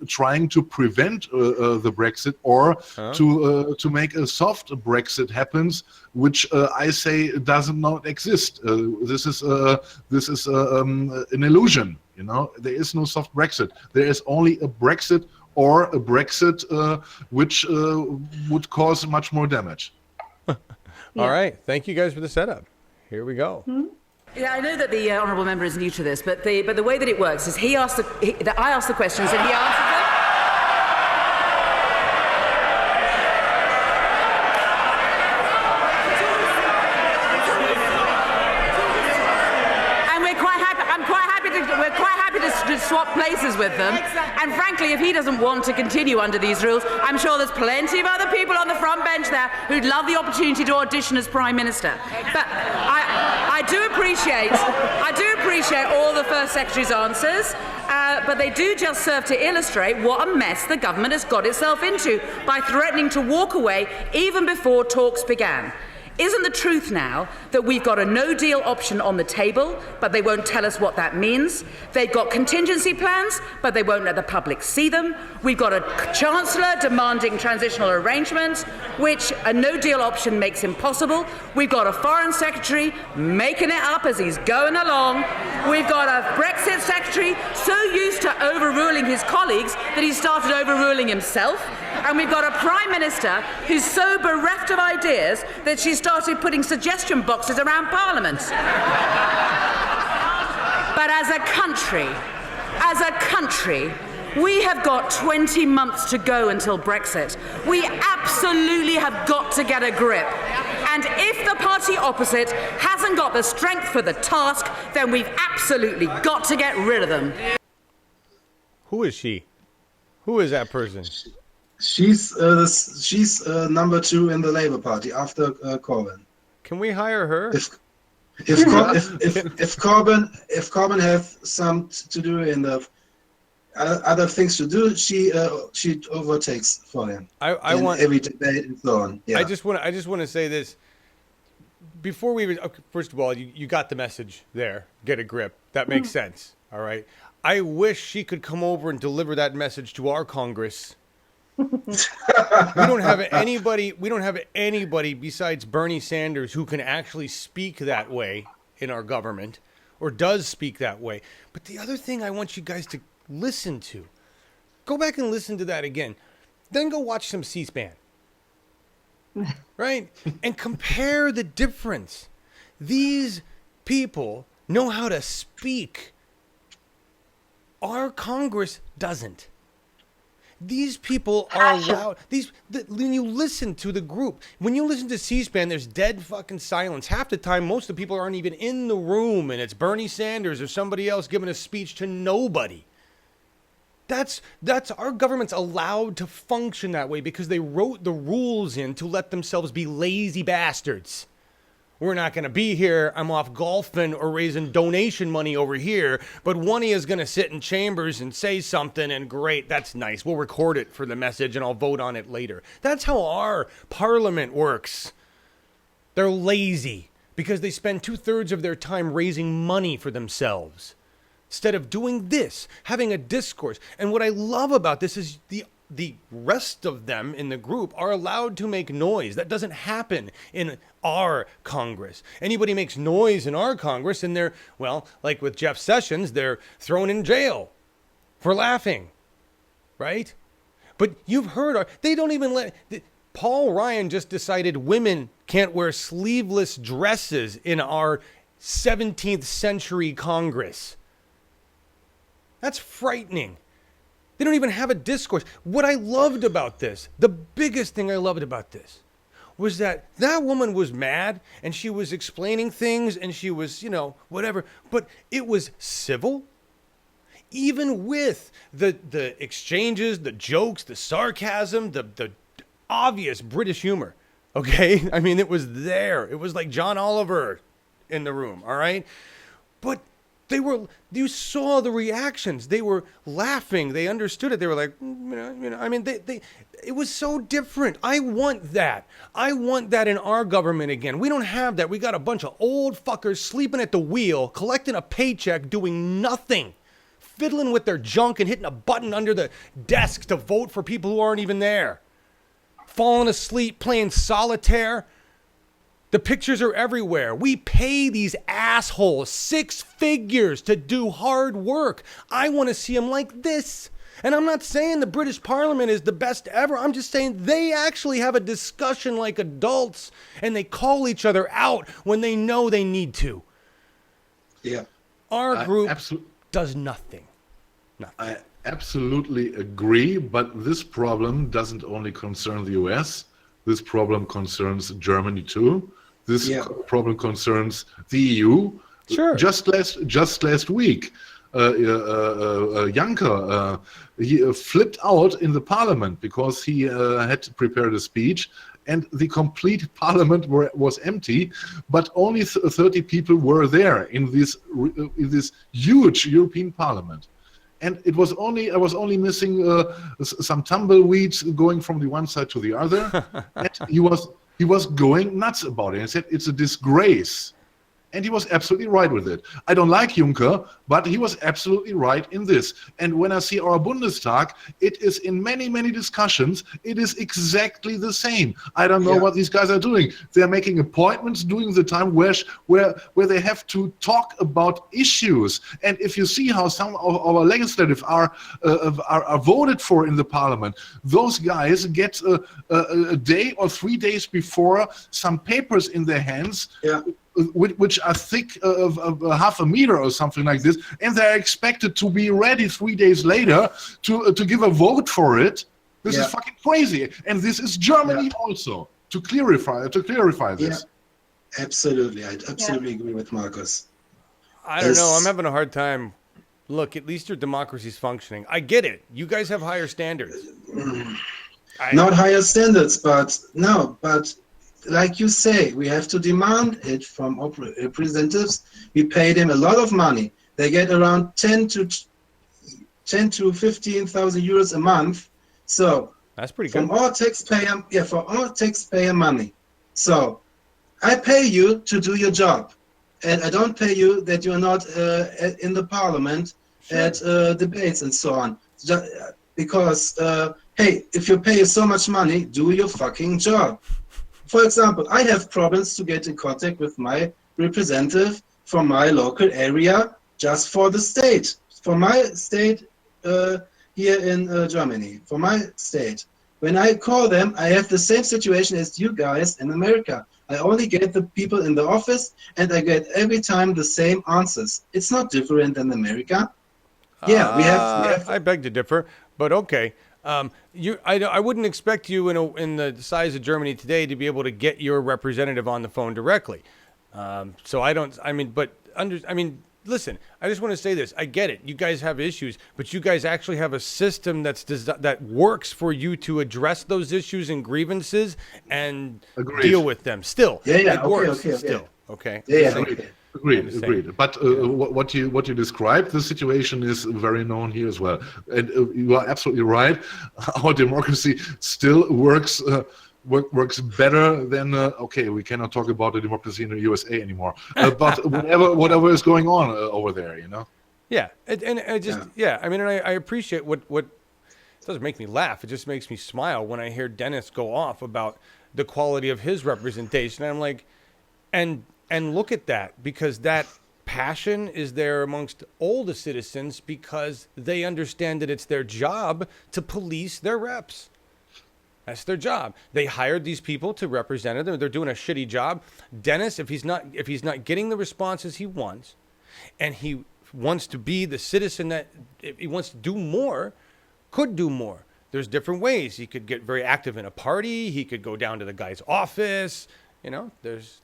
trying to prevent the Brexit or to make a soft Brexit happens, which I say does not exist. This is an illusion. You know, there is no soft Brexit. There is only a Brexit or a Brexit which would cause much more damage. All right. Thank you guys for the setup. Here we go. Yeah, I know that the honourable member is new to this, but the way that it works is I ask the questions and he answers them. And we're quite happy to swap places with them. And frankly, if he doesn't want to continue under these rules, I'm sure there's plenty of other people on the front bench there who'd love the opportunity to audition as Prime Minister. But I do appreciate all the First Secretary's answers, but they do just serve to illustrate what a mess the government has got itself into by threatening to walk away even before talks began. Isn't the truth now that we've got a no-deal option on the table, but they won't tell us what that means? They've got contingency plans, but they won't let the public see them. We've got a Chancellor demanding transitional arrangements, which a no-deal option makes impossible. We've got a Foreign Secretary making it up as he's going along. We've got a Brexit Secretary so used to overruling his colleagues that he started overruling himself. And we've got a Prime Minister who's so bereft of ideas that she started putting suggestion boxes around Parliament. But as a country, we have got 20 months to go until Brexit. We absolutely have got to get a grip. And if the party opposite hasn't got the strength for the task, then we've absolutely got to get rid of them. Who is she? Who is that person? She's number 2 in the Labour Party after Corbyn. Can we hire her? If Corbyn has some to do in the other things to do, she overtakes for him. I want every debate and so on. Yeah. I just want to say this. Before we even, first of all, you got the message there. Get a grip. That makes sense. All right. I wish she could come over and deliver that message to our Congress. We don't have anybody besides Bernie Sanders who can actually speak that way in our government or does speak that way. But the other thing I want you guys to listen to, go back and listen to that again, then go watch some C-SPAN, right? And compare the difference. These people know how to speak. Our Congress doesn't. These people are allowed. When you listen to the group, when you listen to C-SPAN, there's dead fucking silence. Half the time, most of the people aren't even in the room, and it's Bernie Sanders or somebody else giving a speech to nobody. That's our government's allowed to function that way because they wrote the rules in to let themselves be lazy bastards. We're not going to be here. I'm off golfing or raising donation money over here. But one of you is going to sit in chambers and say something, and great, that's nice. We'll record it for the message, and I'll vote on it later. That's how our parliament works. They're lazy because they spend 2/3 of their time raising money for themselves instead of doing this, having a discourse. And what I love about this is the rest of them in the group are allowed to make noise. That doesn't happen in our Congress. Anybody makes noise in our Congress and they're, well, like with Jeff Sessions, they're thrown in jail for laughing, right? But you've heard, they don't even let, Paul Ryan just decided women can't wear sleeveless dresses in our 17th century Congress. That's frightening. They don't even have a discourse. What I loved about this, the biggest thing I loved about this, was that woman was mad and she was explaining things and she was, whatever, but it was civil. Even with the exchanges, the jokes, the sarcasm, the obvious British humor, okay? I mean, it was there. It was like John Oliver in the room, all right? But you saw the reactions. They were laughing. They understood it. They were like, I mean, it was so different. I want that. I want that in our government again. We don't have that. We got a bunch of old fuckers sleeping at the wheel, collecting a paycheck, doing nothing, fiddling with their junk and hitting a button under the desk to vote for people who aren't even there, falling asleep, playing solitaire. The pictures are everywhere. We pay these assholes 6 figures to do hard work. I want to see them like this. And I'm not saying the British Parliament is the best ever. I'm just saying they actually have a discussion like adults and they call each other out when they know they need to. Yeah. Our group does nothing. Nothing. I absolutely agree, but this problem doesn't only concern the US. This problem concerns Germany too. This problem concerns the EU. Sure. Just last week, Juncker he flipped out in the parliament because he had prepared a speech, and the complete parliament was empty, but only 30 people were there in this huge European parliament. And I was only missing some tumbleweeds going from the one side to the other. And he was going nuts about it. He said it's a disgrace. And he was absolutely right with it. I don't like Juncker, but he was absolutely right in this. And when I see our Bundestag, it is in many, many discussions, it is exactly the same. I don't know what these guys are doing. They're making appointments during the time where they have to talk about issues. And if you see how some of our legislative are voted for in the parliament, those guys get a day or 3 days before some papers in their hands. Yeah. Which are thick of half a meter or something like this, and they're expected to be ready 3 days later to give a vote for it. This is fucking crazy, and this is Germany also. To clarify this. Yeah, absolutely, I absolutely agree with Markus. I don't know. I'm having a hard time. Look, at least your democracy's functioning. I get it. You guys have higher standards. Not higher standards, but like you say, we have to demand it from representatives. We pay them a lot of money. They get around 10 to 15,000 euros a month. So that's pretty good. For our taxpayer money. So I pay you to do your job, and I don't pay you that you're not in the parliament at debates and so on. Because hey, if you pay so much money, do your fucking job. For example, I have problems to get in contact with my representative from my local area just for the state, for my state here in Germany, for my state. When I call them, I have the same situation as you guys in America. I only get the people in the office, and I get every time the same answers. It's not different than America. Yeah, we have. I beg to differ, but okay. I wouldn't expect you in the size of Germany today to be able to get your representative on the phone directly. Listen, I just want to say this. I get it. You guys have issues, but you guys actually have a system that works for you to address those issues and grievances and deal with them. Still, it works. Still, okay. Agreed. But what you described, the situation is very known here as well. And you are absolutely right. Our democracy still works better than we cannot talk about the democracy in the USA anymore. But whatever is going on over there, Yeah, I appreciate what it doesn't make me laugh. It just makes me smile when I hear Deniz go off about the quality of his representation. And I'm like, and look at that, because that passion is there amongst all the citizens because they understand that it's their job to police their reps. That's their job. They hired these people to represent them. They're doing a shitty job. Deniz, if he's not getting the responses he wants, and he wants to be the citizen that if he wants to do more, could do more. There's different ways. He could get very active in a party. He could go down to the guy's office. You know, there's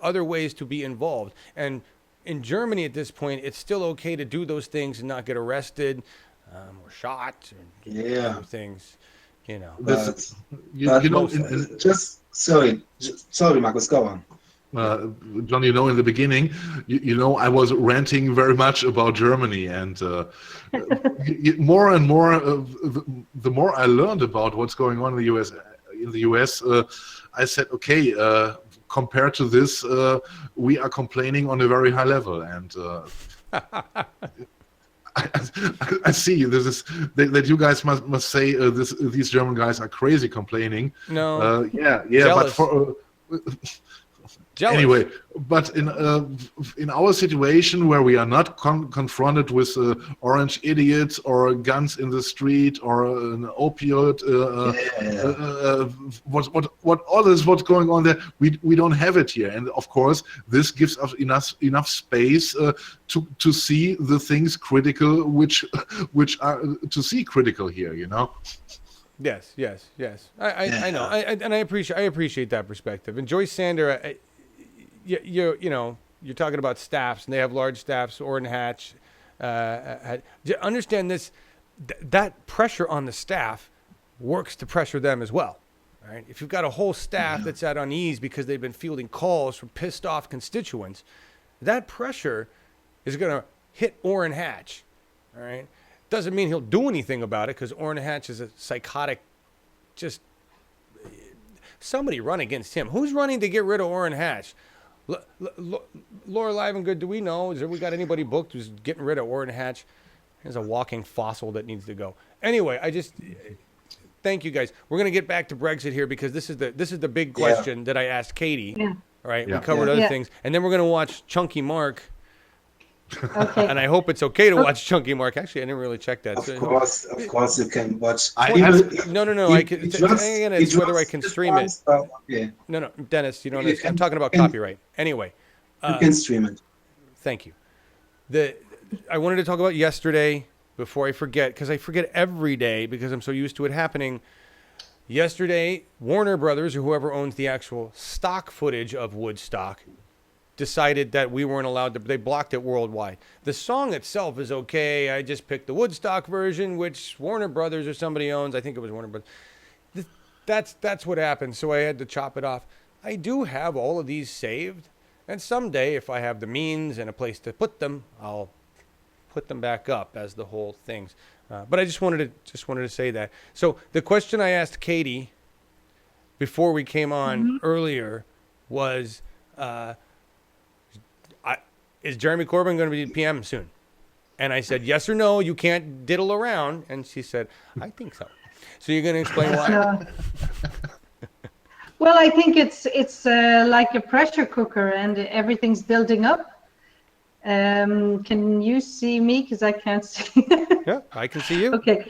other ways to be involved. And in Germany at this point, it's still okay to do those things and not get arrested or shot or other things. You know, But, You know, sorry, Markus, go on. John, you know, in the beginning, you know, I was ranting very much about Germany, and more and more, the more I learned about what's going on in the U.S., I said, okay, compared to this, we are complaining on a very high level, and I see that you guys must say these German guys are crazy complaining. No, yeah, jealous. but Jealous. anyway, but in our situation where we are not confronted with orange idiots or guns in the street or an opioid, what's going on there, we don't have it here, and of course this gives us enough space to see the things critical which are to see critical here, you know. Yes. I know, and I appreciate that perspective. And Joyce Sander, you know, you're talking about staffs, and they have large staffs. Orrin Hatch, understand this. That pressure on the staff works to pressure them as well. Right? If you've got a whole staff that's at unease because they've been fielding calls from pissed off constituents, that pressure is going to hit Orrin Hatch. All right. Doesn't mean he'll do anything about it, because Orrin Hatch is a psychotic, just somebody run against him. Who's running to get rid of Orrin Hatch? Laura Livengood, do we know? We got anybody booked who's getting rid of Orrin Hatch? There's a walking fossil that needs to go. Anyway, thank you guys. We're going to get back to Brexit here, because this is the big question that I asked Katie. Yeah. All right, we covered other things, and then we're going to watch Chunky Mark. Okay. And I hope it's okay to watch Chunky Mark. Actually, I didn't really check that. Of course, you can watch. No. I can. It's whether I can stream it. Yeah. No, Dennis. You know, I'm talking about copyright. Anyway, you can stream it. Thank you. I wanted to talk about yesterday before I forget, because I forget every day because I'm so used to it happening. Yesterday, Warner Brothers, or whoever owns the actual stock footage of Woodstock, decided that we weren't allowed to. They blocked it worldwide. The song itself is okay. I just picked the Woodstock version, which Warner Brothers or somebody owns. I think it was Warner Brothers. That's what happened. So I had to chop it off. I do have all of these saved, and someday, if I have the means and a place to put them, I'll put them back up as the whole things. But I just wanted to say that. So the question I asked Katie before we came on earlier was, is Jeremy Corbyn going to be PM soon? And I said, yes or no, you can't diddle around. And she said, I think so. So you're going to explain why? Well, I think it's like a pressure cooker, and everything's building up. Can you see me? Because I can't see. Yeah, I can see you. Okay,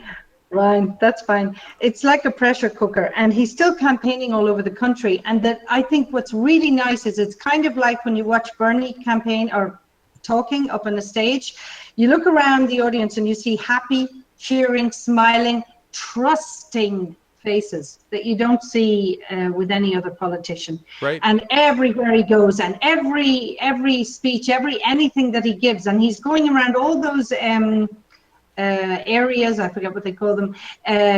fine. That's fine. It's like a pressure cooker, and he's still campaigning all over the country. And that, I think what's really nice is it's kind of like when you watch Bernie campaign or talking up on the stage. You look around the audience and you see happy, cheering, smiling, trusting faces that you don't see with any other politician. Right. And everywhere he goes, and every speech, anything that he gives, and he's going around all those areas, I forget what they call them,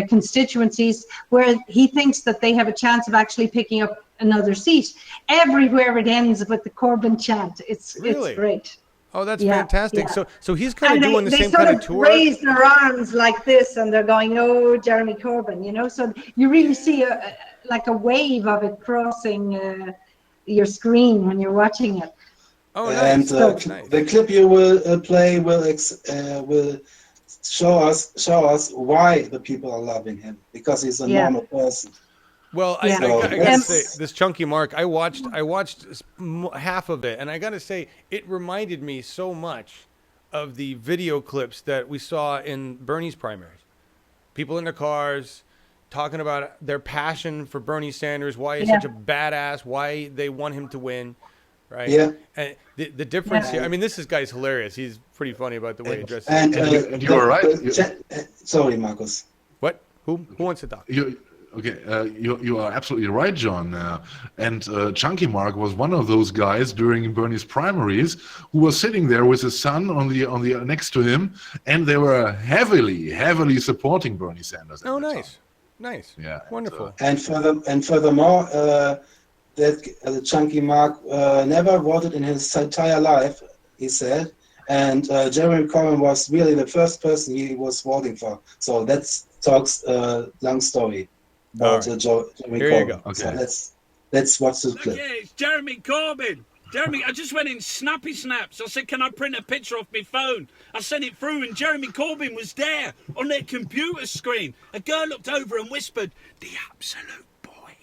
constituencies, where he thinks that they have a chance of actually picking up another seat. Everywhere it ends with the Corbyn chant. It's great. Oh, that's fantastic. Yeah. So he's kind of doing the same kind of tour. They raise their arms like this, and they're going, "Oh, Jeremy Corbyn," you know. So you really see a wave of it crossing your screen when you're watching it. Oh, nice. And the clip you will play will show us why the people are loving him, because he's a normal person. Well, I gotta say, this Chunky Mark, I watched half of it, and I gotta say, it reminded me so much of the video clips that we saw in Bernie's primaries. People in their cars talking about their passion for Bernie Sanders, why he's such a badass, why they want him to win. right? Yeah. And the difference here, I mean, this guy's hilarious. He's pretty funny about the way he dresses. And you are right. Sorry, Markus. What? Who wants to talk? You are absolutely right, John. And Chunky Mark was one of those guys during Bernie's primaries who was sitting there with his son on the next to him, and they were heavily supporting Bernie Sanders. Oh, nice. Yeah, wonderful. And furthermore, that Chunky Mark never voted in his entire life, he said, and Jeremy Corbyn was really the first person he was voting for. So talks long story about Jeremy Here Corbyn. you go. Okay. So let's watch the clip. Yeah, it's Jeremy Corbyn. Jeremy, I just went in snappy snaps. I said, can I print a picture off my phone? I sent it through and Jeremy Corbyn was there on their computer screen. A girl looked over and whispered, the absolute boy.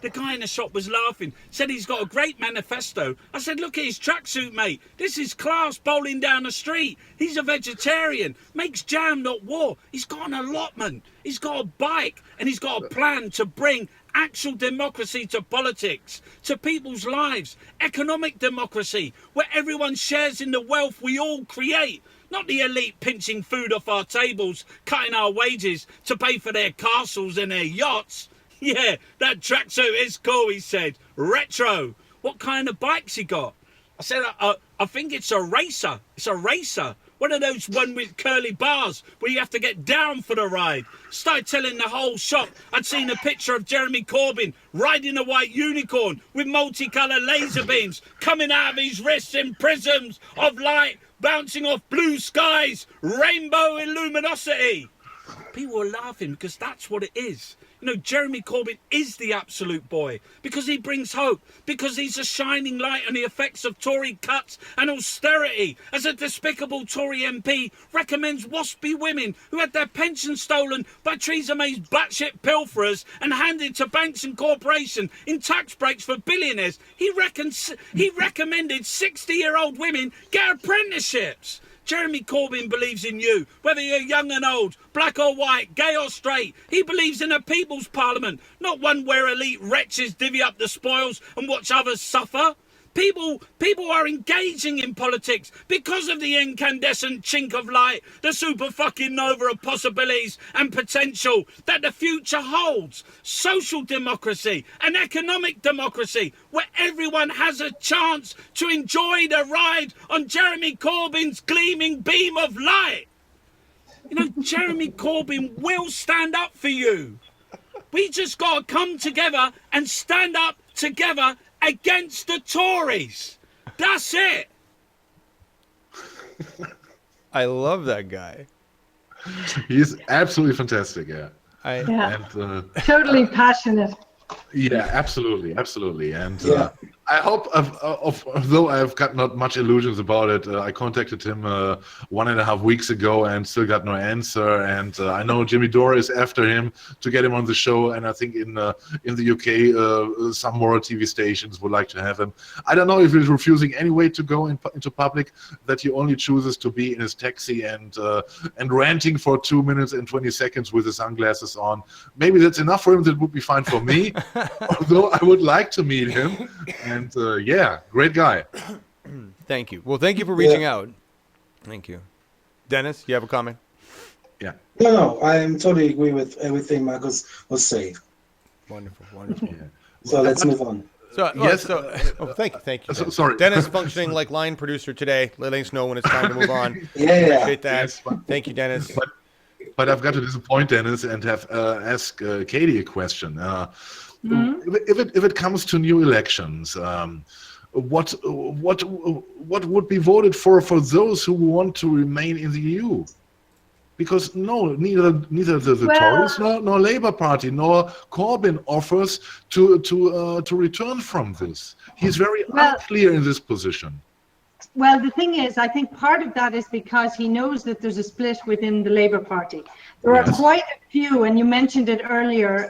The guy in the shop was laughing, said he's got a great manifesto. I said, look at his tracksuit, mate. This is class bowling down the street. He's a vegetarian, makes jam, not war. He's got an allotment, he's got a bike, and he's got a plan to bring actual democracy to politics, to people's lives. Economic democracy, where everyone shares in the wealth we all create. Not the elite pinching food off our tables, cutting our wages to pay for their castles and their yachts. Yeah, that tracksuit is cool, he said. Retro. What kind of bike's he got? I said, I think it's a racer. It's a racer. One of those one with curly bars where you have to get down for the ride. Started telling the whole shop I'd seen a picture of Jeremy Corbyn riding a white unicorn with multicolored laser beams coming out of his wrists in prisms of light bouncing off blue skies, rainbow luminosity. People were laughing because that's what it is. You know, Jeremy Corbyn is the absolute boy because he brings hope, because he's a shining light on the effects of Tory cuts and austerity. As a despicable Tory MP recommends waspy women who had their pensions stolen by Theresa May's batshit pilferers and handed to banks and corporations in tax breaks for billionaires. He recommended 60-year-old women get apprenticeships. Jeremy Corbyn believes in you, whether you're young and old, black or white, gay or straight. He believes in a people's parliament, not one where elite wretches divvy up the spoils and watch others suffer. People are engaging in politics because of the incandescent chink of light, the super fucking nova of possibilities and potential that the future holds. Social democracy and economic democracy, where everyone has a chance to enjoy the ride on Jeremy Corbyn's gleaming beam of light. You know, Jeremy Corbyn will stand up for you. We just got to come together and stand up together against the Tories. That's it. I love that guy. He's absolutely fantastic, yeah. Totally passionate. Yeah, absolutely. And I hope, although I've got not much illusions about it, I contacted him 1.5 weeks ago and still got no answer. And I know Jimmy Dore is after him to get him on the show. And I think in the UK, some more TV stations would like to have him. I don't know if he's refusing anyway to go into public, that he only chooses to be in his taxi and ranting for 2 minutes and 20 seconds with his sunglasses on. Maybe that's enough for him. That would be fine for me. Although I would like to meet him. And great guy. Thank you. Well, thank you for reaching out. Thank you. Deniz, you have a comment? Yeah. No, I totally agree with everything Markus was saying. Wonderful. Yeah. So let's move on. Thank you. Sorry. Deniz functioning like line producer today, letting us know when it's time to move on. Appreciate that. Yes, Thank you, Deniz. But I've got to disappoint Deniz and ask Katie a question. If it comes to new elections, what would be voted for those who want to remain in the EU? Because neither the Tories nor Labour Party nor Corbyn offers to return from this. He's very unclear in this position. Well, the thing is, I think part of that is because he knows that there's a split within the Labour Party. There are quite a few, and you mentioned it earlier,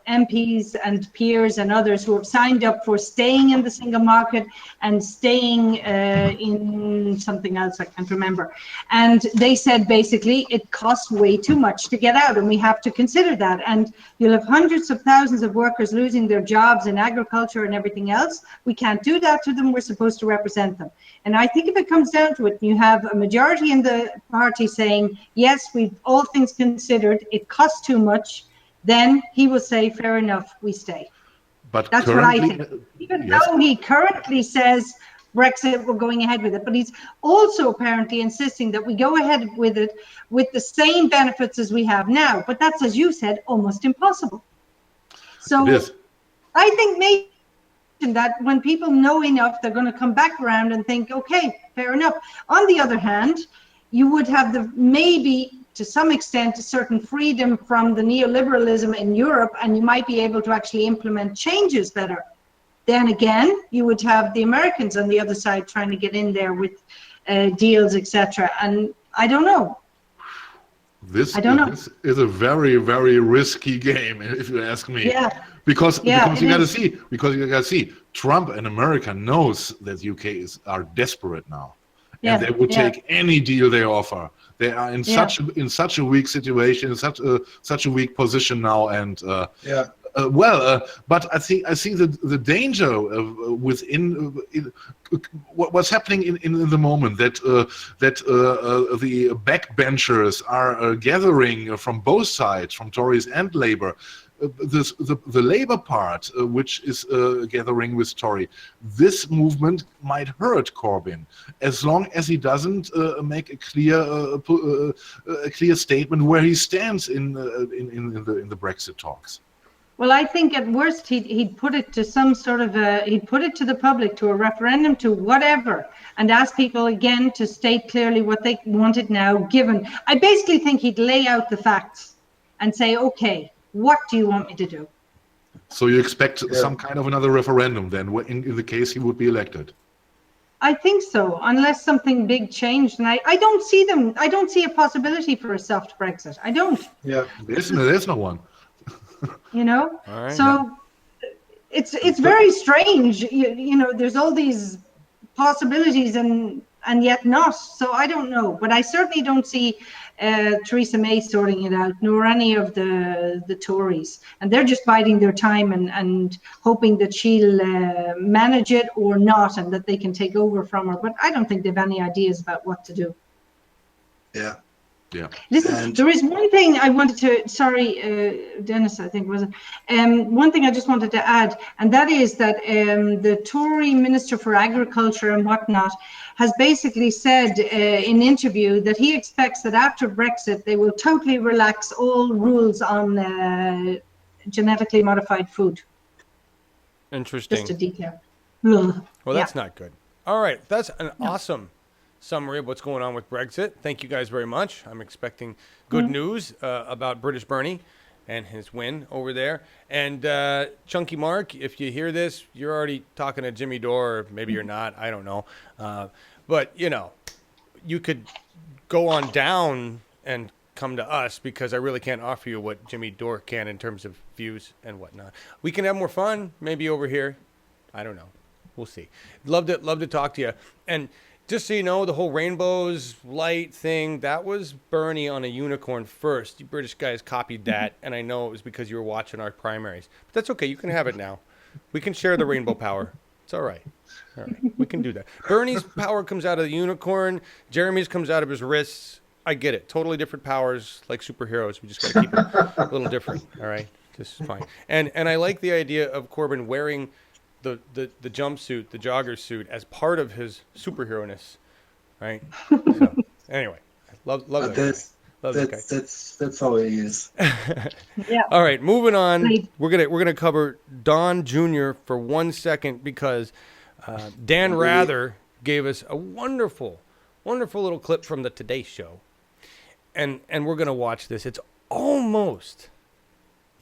MPs and peers and others who have signed up for staying in the single market and staying in something else, I can't remember. And they said basically it costs way too much to get out, and we have to consider that. And you'll have hundreds of thousands of workers losing their jobs in agriculture and everything else. We can't do that to them. We're supposed to represent them. And I think if it comes down to it, you have a majority in the party saying, yes, we've all things considered, it costs too much, then he will say, fair enough, we stay. But that's what I think. Even though he currently says Brexit, we're going ahead with it, but he's also apparently insisting that we go ahead with it with the same benefits as we have now. But that's, as you said, almost impossible. So I think maybe that when people know enough, they're going to come back around and think, okay, fair enough. On the other hand, you would have the maybe to some extent a certain freedom from the neoliberalism in Europe, and you might be able to actually implement changes better. Then again, you would have the Americans on the other side trying to get in there with deals, etc. And I don't know. This is a very, very risky game, if you ask me. Yeah. Because you got to see, Trump and America knows that UK are desperate now, and they would take any deal they offer. They are in such a weak situation, such a weak position now, and but I see the danger within what's happening in the moment, that the backbenchers are gathering from both sides, from Tories and Labour. The Labour part, which is gathering with Tory, this movement might hurt Corbyn as long as he doesn't make a clear statement where he stands in the Brexit talks. Well, I think at worst he'd put it to some sort of he'd put it to the public, to a referendum, to whatever, and ask people again to state clearly what they wanted now. Given, I basically think he'd lay out the facts and say, okay, what do you want me to do? So you expect some kind of another referendum then, in the case he would be elected? I think so, unless something big changed. And I don't see them. I don't see a possibility for a soft Brexit. I don't. Yeah, there's no one. You know, right. So it's very strange. You know, there's all these possibilities and yet not. So I don't know, but I certainly don't see Theresa May sorting it out, nor any of the Tories, and they're just biding their time and hoping that she'll manage it or not, and that they can take over from her. But I don't think they've any ideas about what to do. Yeah. Yeah. Listen, there is one thing I wanted to, sorry, Deniz, I think was it. One thing I just wanted to add, and that is that the Tory Minister for Agriculture and whatnot has basically said in an interview that he expects that after Brexit, they will totally relax all rules on genetically modified food. Interesting. Just a detail. Well, that's not good. All right. That's an awesome summary of what's going on with Brexit. Thank you guys very much. I'm expecting good news about British Bernie and his win over there. And Chunky Mark, if you hear this, you're already talking to Jimmy Dore, or maybe you're not. I don't know. But, you know, you could go on down and come to us, because I really can't offer you what Jimmy Dore can in terms of views and whatnot. We can have more fun maybe over here. I don't know. We'll see. Love to talk to you. And just so you know, the whole rainbows light thing, that was Bernie on a unicorn first. You British guys copied that, and I know it was because you were watching our primaries. But that's okay. You can have it now. We can share the rainbow power. It's all right. All right. We can do that. Bernie's power comes out of the unicorn. Jeremy's comes out of his wrists. I get it. Totally different powers, like superheroes. We just got to keep it a little different. All right? Just fine. And I like the idea of Corbyn wearing the jumpsuit, the jogger suit, as part of his superhero-ness, right? So, anyway, love that guy. That's how he is. Yeah. All right, moving on. We're gonna cover Don Jr. for 1 second, because Dan Rather gave us a wonderful little clip from the Today Show, and we're gonna watch this. It's almost,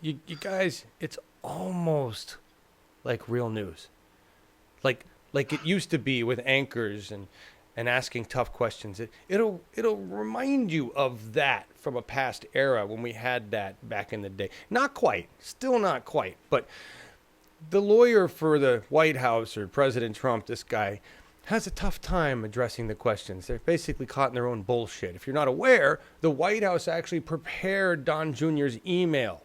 you guys, it's almost like real news. Like like it used to be with anchors and asking tough questions. It'll remind you of that from a past era when we had that back in the day. Not quite, still not quite, but the lawyer for the White House or President Trump, this guy, has a tough time addressing the questions. They're basically caught in their own bullshit. If you're not aware, the White House actually prepared Don Jr.'s email.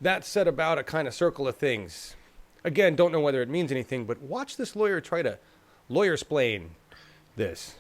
That set about a kind of circle of things. Again, don't know whether it means anything, but watch this lawyer try to lawyer-splain this.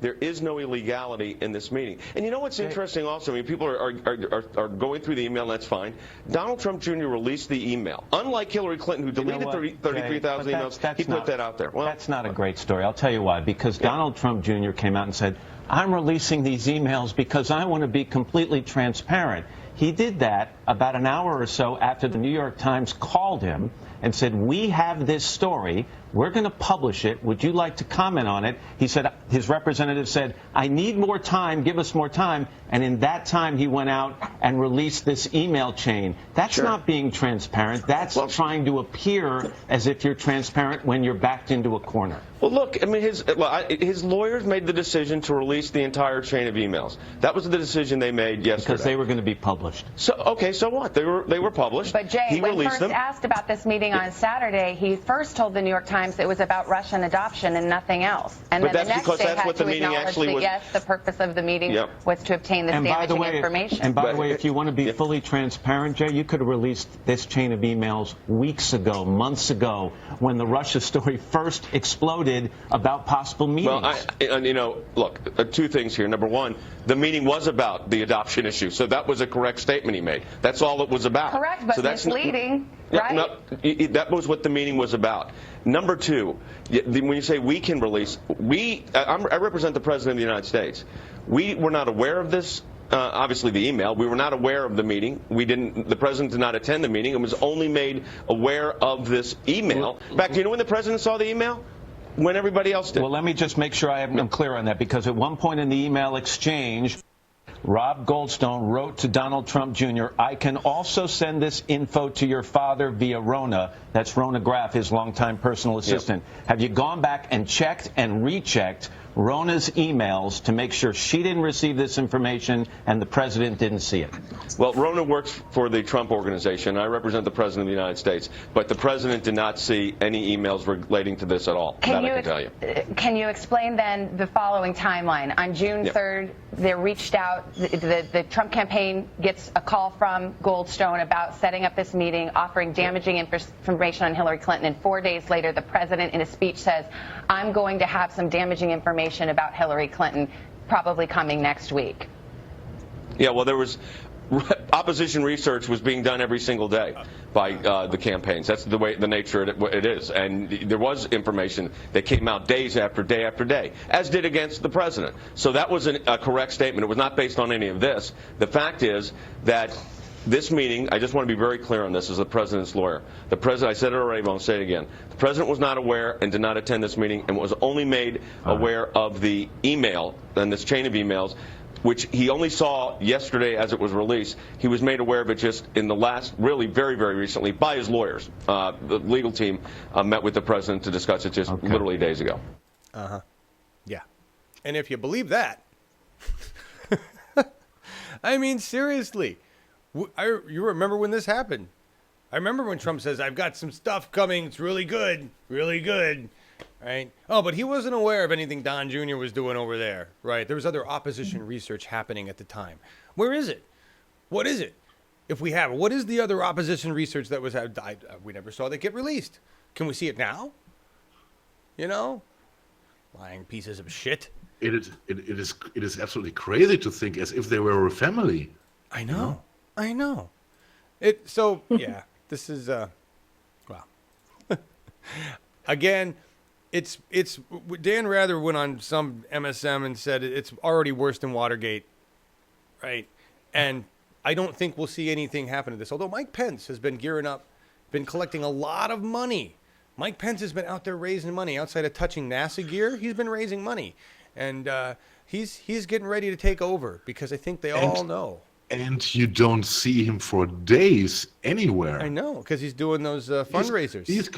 There is no illegality in this meeting. And you know what's interesting also? I mean, people are going through the email, and that's fine. Donald Trump Jr. released the email. Unlike Hillary Clinton, who deleted 33,000 emails, he put that out there. Well, that's not a great story. I'll tell you why. Because Donald Trump Jr. came out and said, I'm releasing these emails because I want to be completely transparent. He did that about an hour or so after the New York Times called him and said, we have this story. We're going to publish it. Would you like to comment on it? He said, his representative said, I need more time. Give us more time. And in that time, he went out and released this email chain. That's not being transparent. That's trying to appear as if you're transparent when you're backed into a corner. Well, look, I mean, his lawyers made the decision to release the entire chain of emails. That was the decision they made yesterday. Because they were going to be published. So, okay, so what? They were published. But Jay, he when released first them. asked about this meeting on Saturday, he first told the New York Times it was about Russian adoption and nothing else. And But then the that's next because day that's had what the to meeting acknowledge actually that was. yes, the purpose of the meeting was to obtain this damaging information. And by the way, if you want to be fully transparent, Jay, you could have released this chain of emails weeks ago, months ago, when the Russia story first exploded about possible meetings. Well, you know, look, two things here. Number one, the meeting was about the adoption issue, so that was a correct statement he made. That's all it was about. Correct, but so that's misleading, right? No, that was what the meeting was about. Number two, when you say we can release, I represent the President of the United States. We were not aware of this. Obviously, the email. We were not aware of the meeting. The president did not attend the meeting and was only made aware of this email. In fact, do you know when the president saw the email? When everybody else did. Well, let me just make sure I'm clear on that, because at one point in the email exchange, Rob Goldstone wrote to Donald Trump Jr., I can also send this info to your father via Rona. That's Rona Graff, his longtime personal assistant. Yep. Have you gone back and checked and rechecked Rona's emails to make sure she didn't receive this information and the president didn't see it? Well, Rona works for the Trump organization. I represent the president of the United States, but the president did not see any emails relating to this at all. I can tell you. Can you explain then the following timeline? On June 3rd, they reached out. The Trump campaign gets a call from Goldstone about setting up this meeting, offering damaging information on Hillary Clinton. And 4 days later, the president in a speech says, I'm going to have some damaging information about Hillary Clinton probably coming next week. Yeah, well, there was opposition research was being done every single day by the campaigns. That's the nature it is. And there was information that came out days after day after day, as did against the president. So that was a correct statement. It was not based on any of this. The fact is that this meeting, I just want to be very clear on this as the president's lawyer. The president, I said it already, but I'll say it again. The president was not aware and did not attend this meeting and was only made aware of the email and this chain of emails, which he only saw yesterday as it was released. He was made aware of it just in the last, really very, very recently, by his lawyers. The legal team met with the president to discuss it just literally days ago. Yeah. And if you believe that, I mean, seriously, you remember when this happened? I remember when Trump says, I've got some stuff coming. It's really good, right? Oh, but he wasn't aware of anything Don Jr. was doing over there, right? There was other opposition research happening at the time. Where is it? What is it? If we have it, what is the other opposition research that was we never saw that get released? Can we see it now? You know, lying pieces of shit. It is absolutely crazy to think as if they were a family. I know. I know. Yeah, this is, well, again, it's Dan Rather went on some MSM and said it's already worse than Watergate, right? And I don't think we'll see anything happen to this. Although Mike Pence has been gearing up, been collecting a lot of money. Mike Pence has been out there raising money outside of touching NASA gear. He's been raising money, and he's getting ready to take over because I think they all know. and you don't see him for days anywhere. I know, because he's doing those fundraisers. He's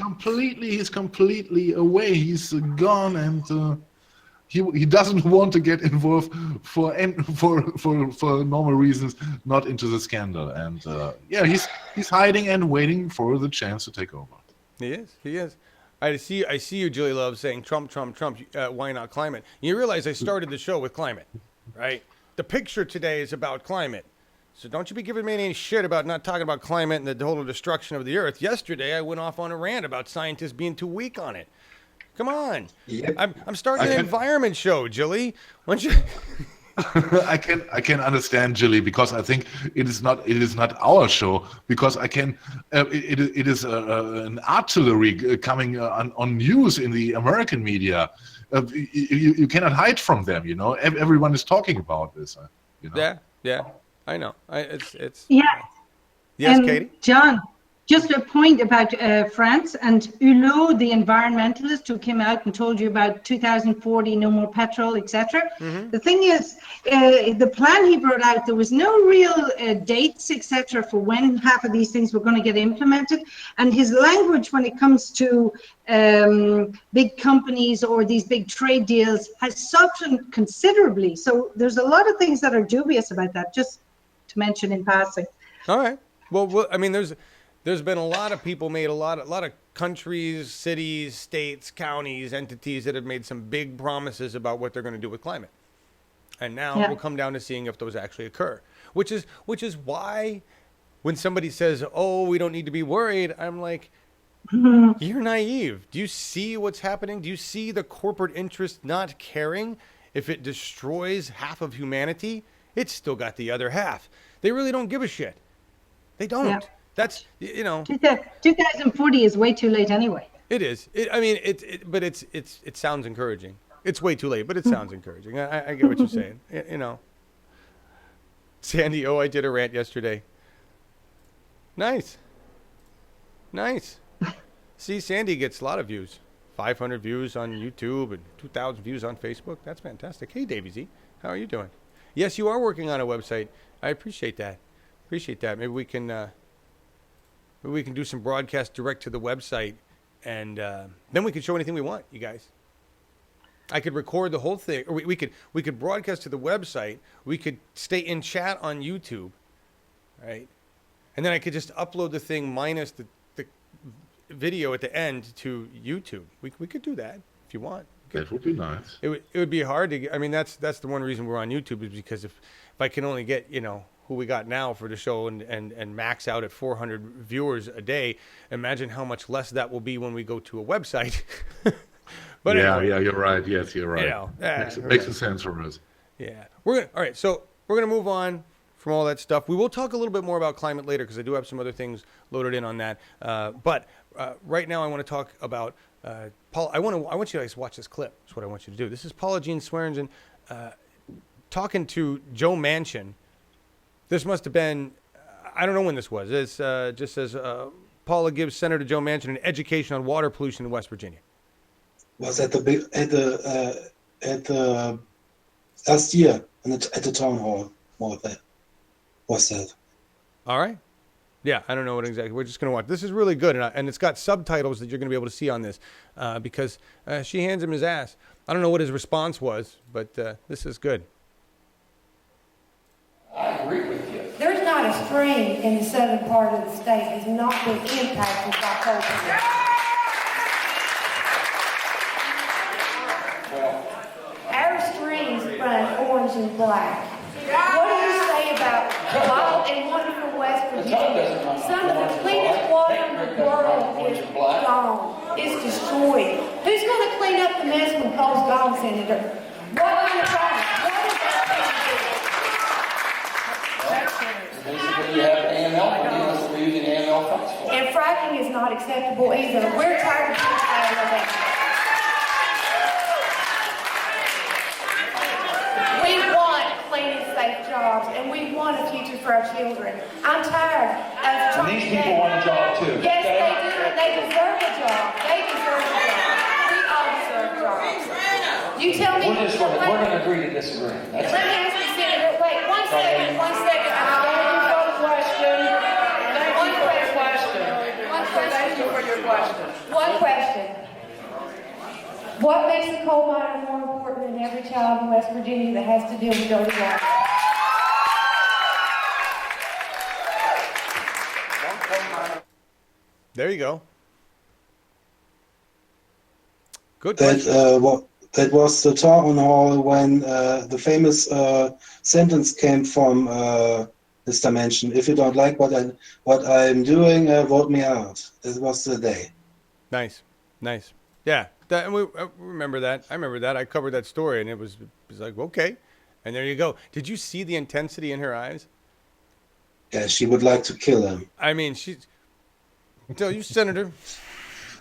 completely away. He's gone, and he doesn't want to get involved for normal reasons, not into the scandal. And he's hiding and waiting for the chance to take over. He is. I see you, Julie Love, saying Trump, why not climate? You realize I started the show with climate, right? The picture today is about climate. So don't you be giving me any shit about not talking about climate and the total destruction of the earth. Yesterday, I went off on a rant about scientists being too weak on it. Come on. Yep. I'm starting an environment show, Julie. Why don't you... I can understand, Julie, because I think it is not our show, because it is an artillery coming on news in the American media. You cannot hide from them, you know. Everyone is talking about this. You know? Yeah. I know. It's yeah. Yes, Katie? John, just a point about France and Hulot, the environmentalist who came out and told you about 2040, no more petrol, etc. Mm-hmm. The thing is, the plan he brought out, there was no real dates, etc., for when half of these things were going to get implemented. And his language when it comes to big companies or these big trade deals has softened considerably. So there's a lot of things that are dubious about that, just to mention in passing. All right. Well, I mean, there's been a lot of people made a lot of countries, cities, states, counties, entities that have made some big promises about what they're going to do with climate. And now we'll come down to seeing if those actually occur, which is why when somebody says, "Oh, we don't need to be worried," I'm like, you're naive. Do you see what's happening? Do you see the corporate interest not caring if it destroys half of humanity? It's still got the other half. They really don't give a shit. They don't. Yeah. That's, you know. 2040 is way too late anyway. It is. But it sounds encouraging. It's way too late, but it sounds encouraging. I get what you're saying. You know. Sandy, I did a rant yesterday. Nice. See, Sandy gets a lot of views. 500 views on YouTube and 2,000 views on Facebook. That's fantastic. Hey, Davey Z, how are you doing? Yes, you are working on a website. I appreciate that. Maybe we can do some broadcasts direct to the website, and then we can show anything we want, you guys. I could record the whole thing, or we could broadcast to the website. We could stay in chat on YouTube, right? And then I could just upload the thing minus the video at the end to YouTube. We could do that if you want. That would be nice. It would be hard to get. I mean, that's the one reason we're on YouTube, is because if I can only get, you know, who we got now for the show and max out at 400 viewers a day, imagine how much less that will be when we go to a website. But anyway, you're right. Yes, you're right. You know, makes sense for us. Yeah. All right. So we're gonna move on from all that stuff. We will talk a little bit more about climate later, because I do have some other things loaded in on that. But right now I want to talk about Paul. I want you guys to watch this clip. That's what I want you to do. This is Paula Jean Swearengin talking to Joe Manchin. This must have been, I don't know when this was. It just says Paula gives Senator Joe Manchin an education on water pollution in West Virginia. Was at the last year at the town hall. Was that? All right. Yeah, I don't know what exactly. We're just going to watch. This is really good, and it's got subtitles that you're going to be able to see on this, because she hands him his ass. I don't know what his response was, but this is good. I agree with you. There's not a stream in the southern part of the state has not been impacted by coal. Our streams run orange and black. What do you say about wild and wonderful West Virginia? Some of the cleanest water in the world is gone. It's destroyed. Who's going to clean up the mess when Cole's gone, Senator? What kind of problem? What is that thing to do? Basically, you have AML, unless we're using AML funds for it. And fracking is not acceptable either. We're tired of this. We want clean and safe jobs, and we want a future for our children. I'm tired of trying to... These people want a job too. Yes, they do. They deserve a job. They deserve a job. We all deserve jobs. You tell me... We're going to agree to disagree. Let me ask you, Senator. Wait, one second. your question. One question. What makes a coal miner more important than every child in West Virginia that has to deal with dirty water? There you go. Good That question. that was the town hall when the famous sentence came from Mr. Manchin. If you don't like what I'm doing, vote me out. This was the day. Nice. Yeah, I remember that. I remember that. I covered that story, and it was like, okay. And there you go. Did you see the intensity in her eyes? Yeah, she would like to kill him. I mean, tell you, Senator,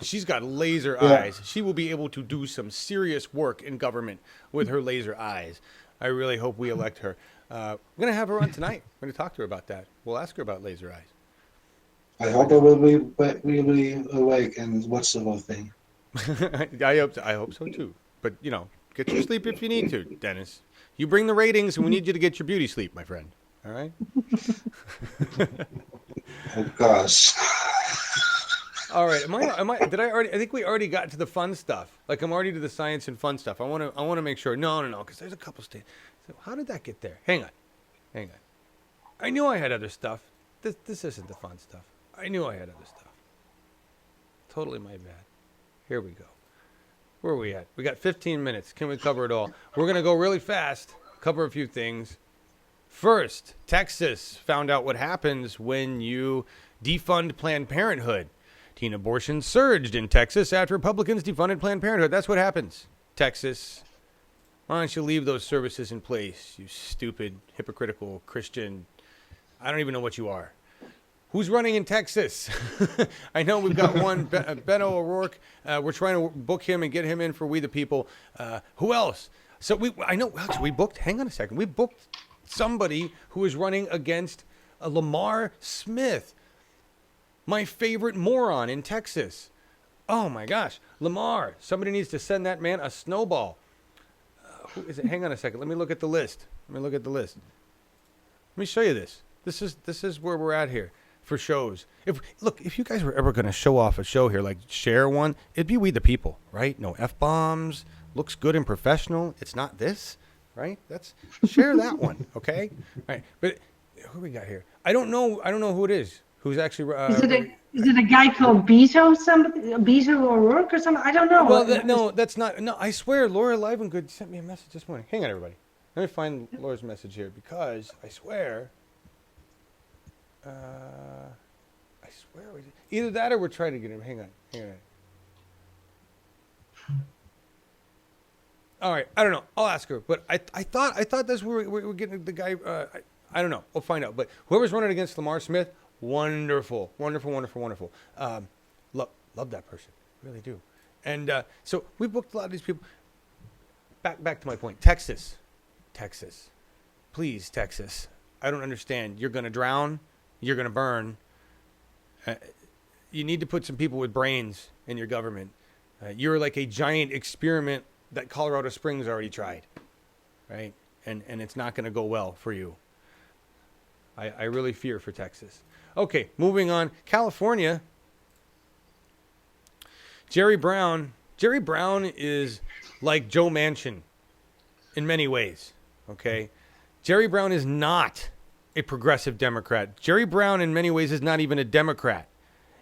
she's got laser Yeah. eyes. She will be able to do some serious work in government with her laser eyes. I really hope we elect her. We're going to have her on tonight. We're going to talk to her about that. We'll ask her about laser eyes. I hope I will be awake and watch the whole thing. I hope so too. But, get your sleep if you need to, Dennis. You bring the ratings, and we need you to get your beauty sleep, my friend. All right? Oh, gosh. All right. Did I already? I think we already got to the fun stuff. Like, I'm already to the science and fun stuff. I want to make sure. No, because there's a couple states. So how did that get there? Hang on. I knew I had other stuff. This isn't the fun stuff. I knew I had other stuff. Totally my bad. Here we go. Where are we at? We got 15 minutes. Can we cover it all? We're going to go really fast, cover a few things. First, Texas found out what happens when you defund Planned Parenthood. Teen abortion surged in Texas after Republicans defunded Planned Parenthood. That's what happens. Texas, why don't you leave those services in place, you stupid, hypocritical Christian. I don't even know what you are. Who's running in Texas? I know we've got one, Beto O'Rourke. We're trying to book him and get him in for We the People. Who else? So we booked, hang on a second. We booked somebody who is running against Lamar Smith, my favorite moron in Texas. Oh my gosh, Lamar, somebody needs to send that man a snowball. Who is it? Hang on a second. Let me look at the list. Let me show you this. This is where we're at here for shows. If you guys were ever going to show off a show here, like share one, it'd be We the People, right? No F-bombs, looks good and professional. It's not this, right? Share that one, okay? All right, but who we got here? I don't know who it is. Who's actually? Is it a guy called Beto? Beto O'Rourke or something? I don't know. Well, no, that's not. No, I swear, Laura Livengood sent me a message this morning. Hang on, everybody. Let me find Laura's message here because I swear. Either that or we're trying to get him. Hang on. All right, I don't know. I'll ask her, but I thought that's where we're getting the guy. I don't know. We'll find out. But whoever's running against Lamar Smith, wonderful. Love that person, really do. And so we booked a lot of these people. Back to my point. Texas, please, Texas. I don't understand. You're gonna drown. You're gonna burn. You need to put some people with brains in your government. You're like a giant experiment that Colorado Springs already tried, right? And it's not going to go well for you. I really fear for Texas. Okay, moving on. California. Jerry Brown is like Joe Manchin in many ways, okay? Jerry Brown is not a progressive Democrat. Jerry Brown in many ways is not even a Democrat.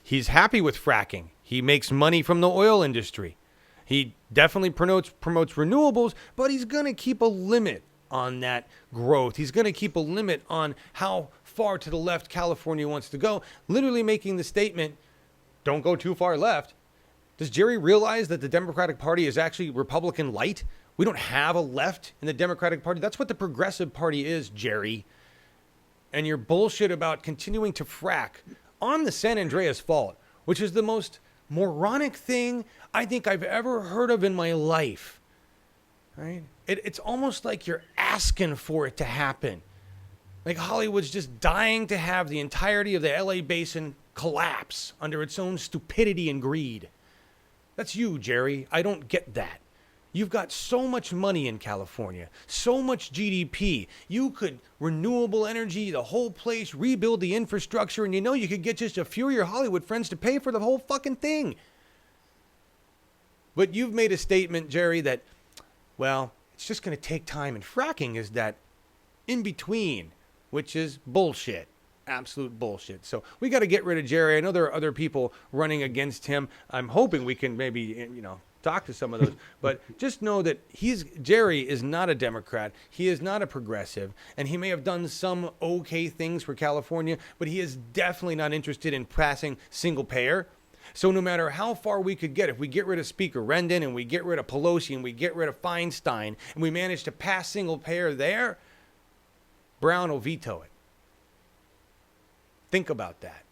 He's happy with fracking. He makes money from the oil industry. He definitely promotes renewables, but he's going to keep a limit on that growth. He's going to keep a limit on how far to the left California wants to go, literally making the statement, don't go too far left. Does Jerry realize that the Democratic Party is actually Republican light? We don't have a left in the Democratic Party. That's what the Progressive Party is, Jerry. And your bullshit about continuing to frack on the San Andreas Fault, which is the most moronic thing I think I've ever heard of in my life. Right? It's almost like you're asking for it to happen. Like Hollywood's just dying to have the entirety of the LA basin collapse under its own stupidity and greed. That's you, Jerry. I don't get that. You've got so much money in California, so much GDP. You could renewable energy, the whole place, rebuild the infrastructure, and you could get just a few of your Hollywood friends to pay for the whole fucking thing. But you've made a statement, Jerry, that, well, it's just going to take time. And fracking is that in between, which is bullshit. Absolute bullshit. So we got to get rid of Jerry. I know there are other people running against him. I'm hoping we can maybe, talk to some of those. But just know that Jerry is not a Democrat. He is not a progressive. And he may have done some okay things for California, but he is definitely not interested in passing single payer. So no matter how far we could get, if we get rid of Speaker Rendon and we get rid of Pelosi and we get rid of Feinstein and we manage to pass single payer there, Brown will veto it. Think about that.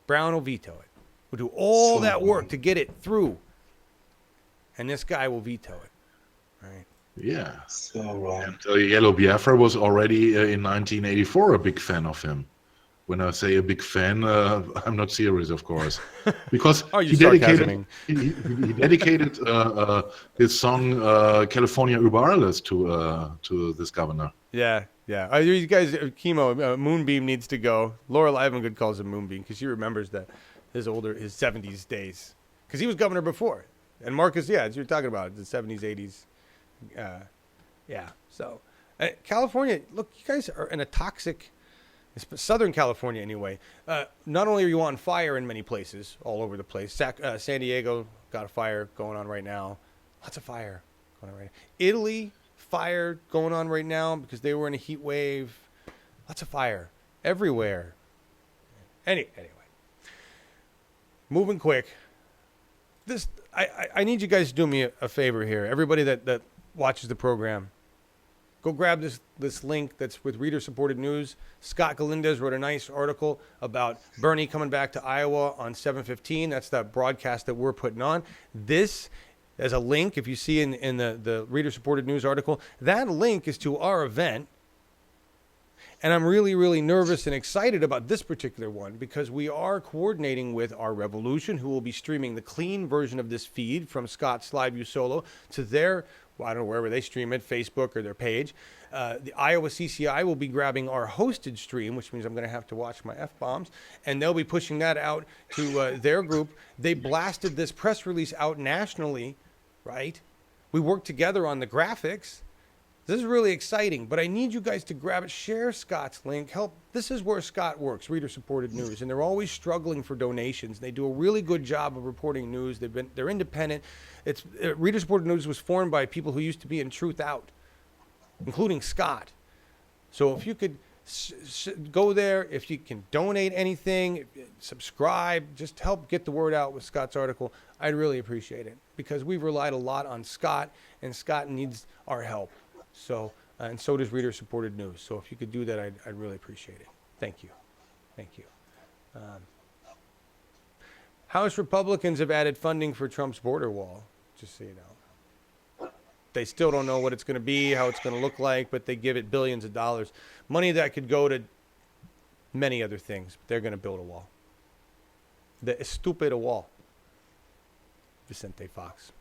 Brown will veto it. We'll do all that work to get it through. And this guy will veto it. Right? Yeah. So wrong. And Yellow Biafra was already in 1984 a big fan of him. When I say a big fan, I'm not serious, of course, because he dedicated his song "California über alles" to this governor. Yeah. You guys, Chemo, Moonbeam needs to go. Laura Livengood calls him Moonbeam because she remembers that his 70s days, because he was governor before. And Markus, as you're talking about, the 70s, 80s. So California, look, you guys are in a toxic. Southern California, anyway. Not only are you on fire in many places, all over the place. San Diego got a fire going on right now. Lots of fire going on right now. Italy, fire going on right now because they were in a heat wave. Lots of fire everywhere. Anyway, moving quick. I need you guys to do me a favor here. Everybody that watches the program. Go grab this link that's with reader-supported news. Scott Galindez wrote a nice article about Bernie coming back to Iowa on 7/15. That's that broadcast that we're putting on. This, as a link, if you see in the reader-supported news article, that link is to our event. And I'm really, really nervous and excited about this particular one because we are coordinating with Our Revolution, who will be streaming the clean version of this feed from Scott's Live You Solo to their, I don't know, wherever they stream it, Facebook or their page. The Iowa CCI will be grabbing our hosted stream, which means I'm going to have to watch my F-bombs, and they'll be pushing that out to their group. They blasted this press release out nationally, right? We worked together on the graphics. This is really exciting, but I need you guys to grab it, share Scott's link, help. This is where Scott works, reader-supported news, and they're always struggling for donations. They do a really good job of reporting news. They're independent. Reader-supported news was formed by people who used to be in Truth Out, including Scott. So if you could go there, if you can donate anything, subscribe, just help get the word out with Scott's article, I'd really appreciate it because we've relied a lot on Scott, and Scott needs our help. So, and so does reader-supported news. So if you could do that, I'd really appreciate it. Thank you. House Republicans have added funding for Trump's border wall, just so you know. They still don't know what it's going to be, how it's going to look like, but they give it billions of dollars. Money that could go to many other things. But they're going to build a wall. The estúpido wall. Vicente Fox.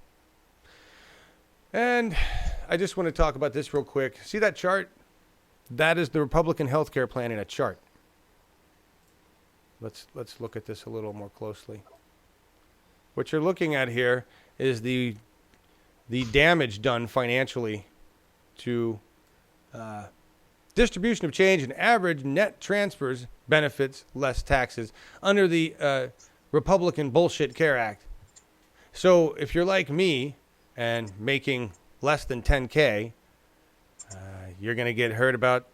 And I just want to talk about this real quick. See that chart? That is the Republican health care plan in a chart. Let's look at this a little more closely. What you're looking at here is the damage done financially to distribution of change and average net transfers, benefits, less taxes under the Republican Bullshit Care Act. So if you're like me and making less than 10K, you're going to get hurt about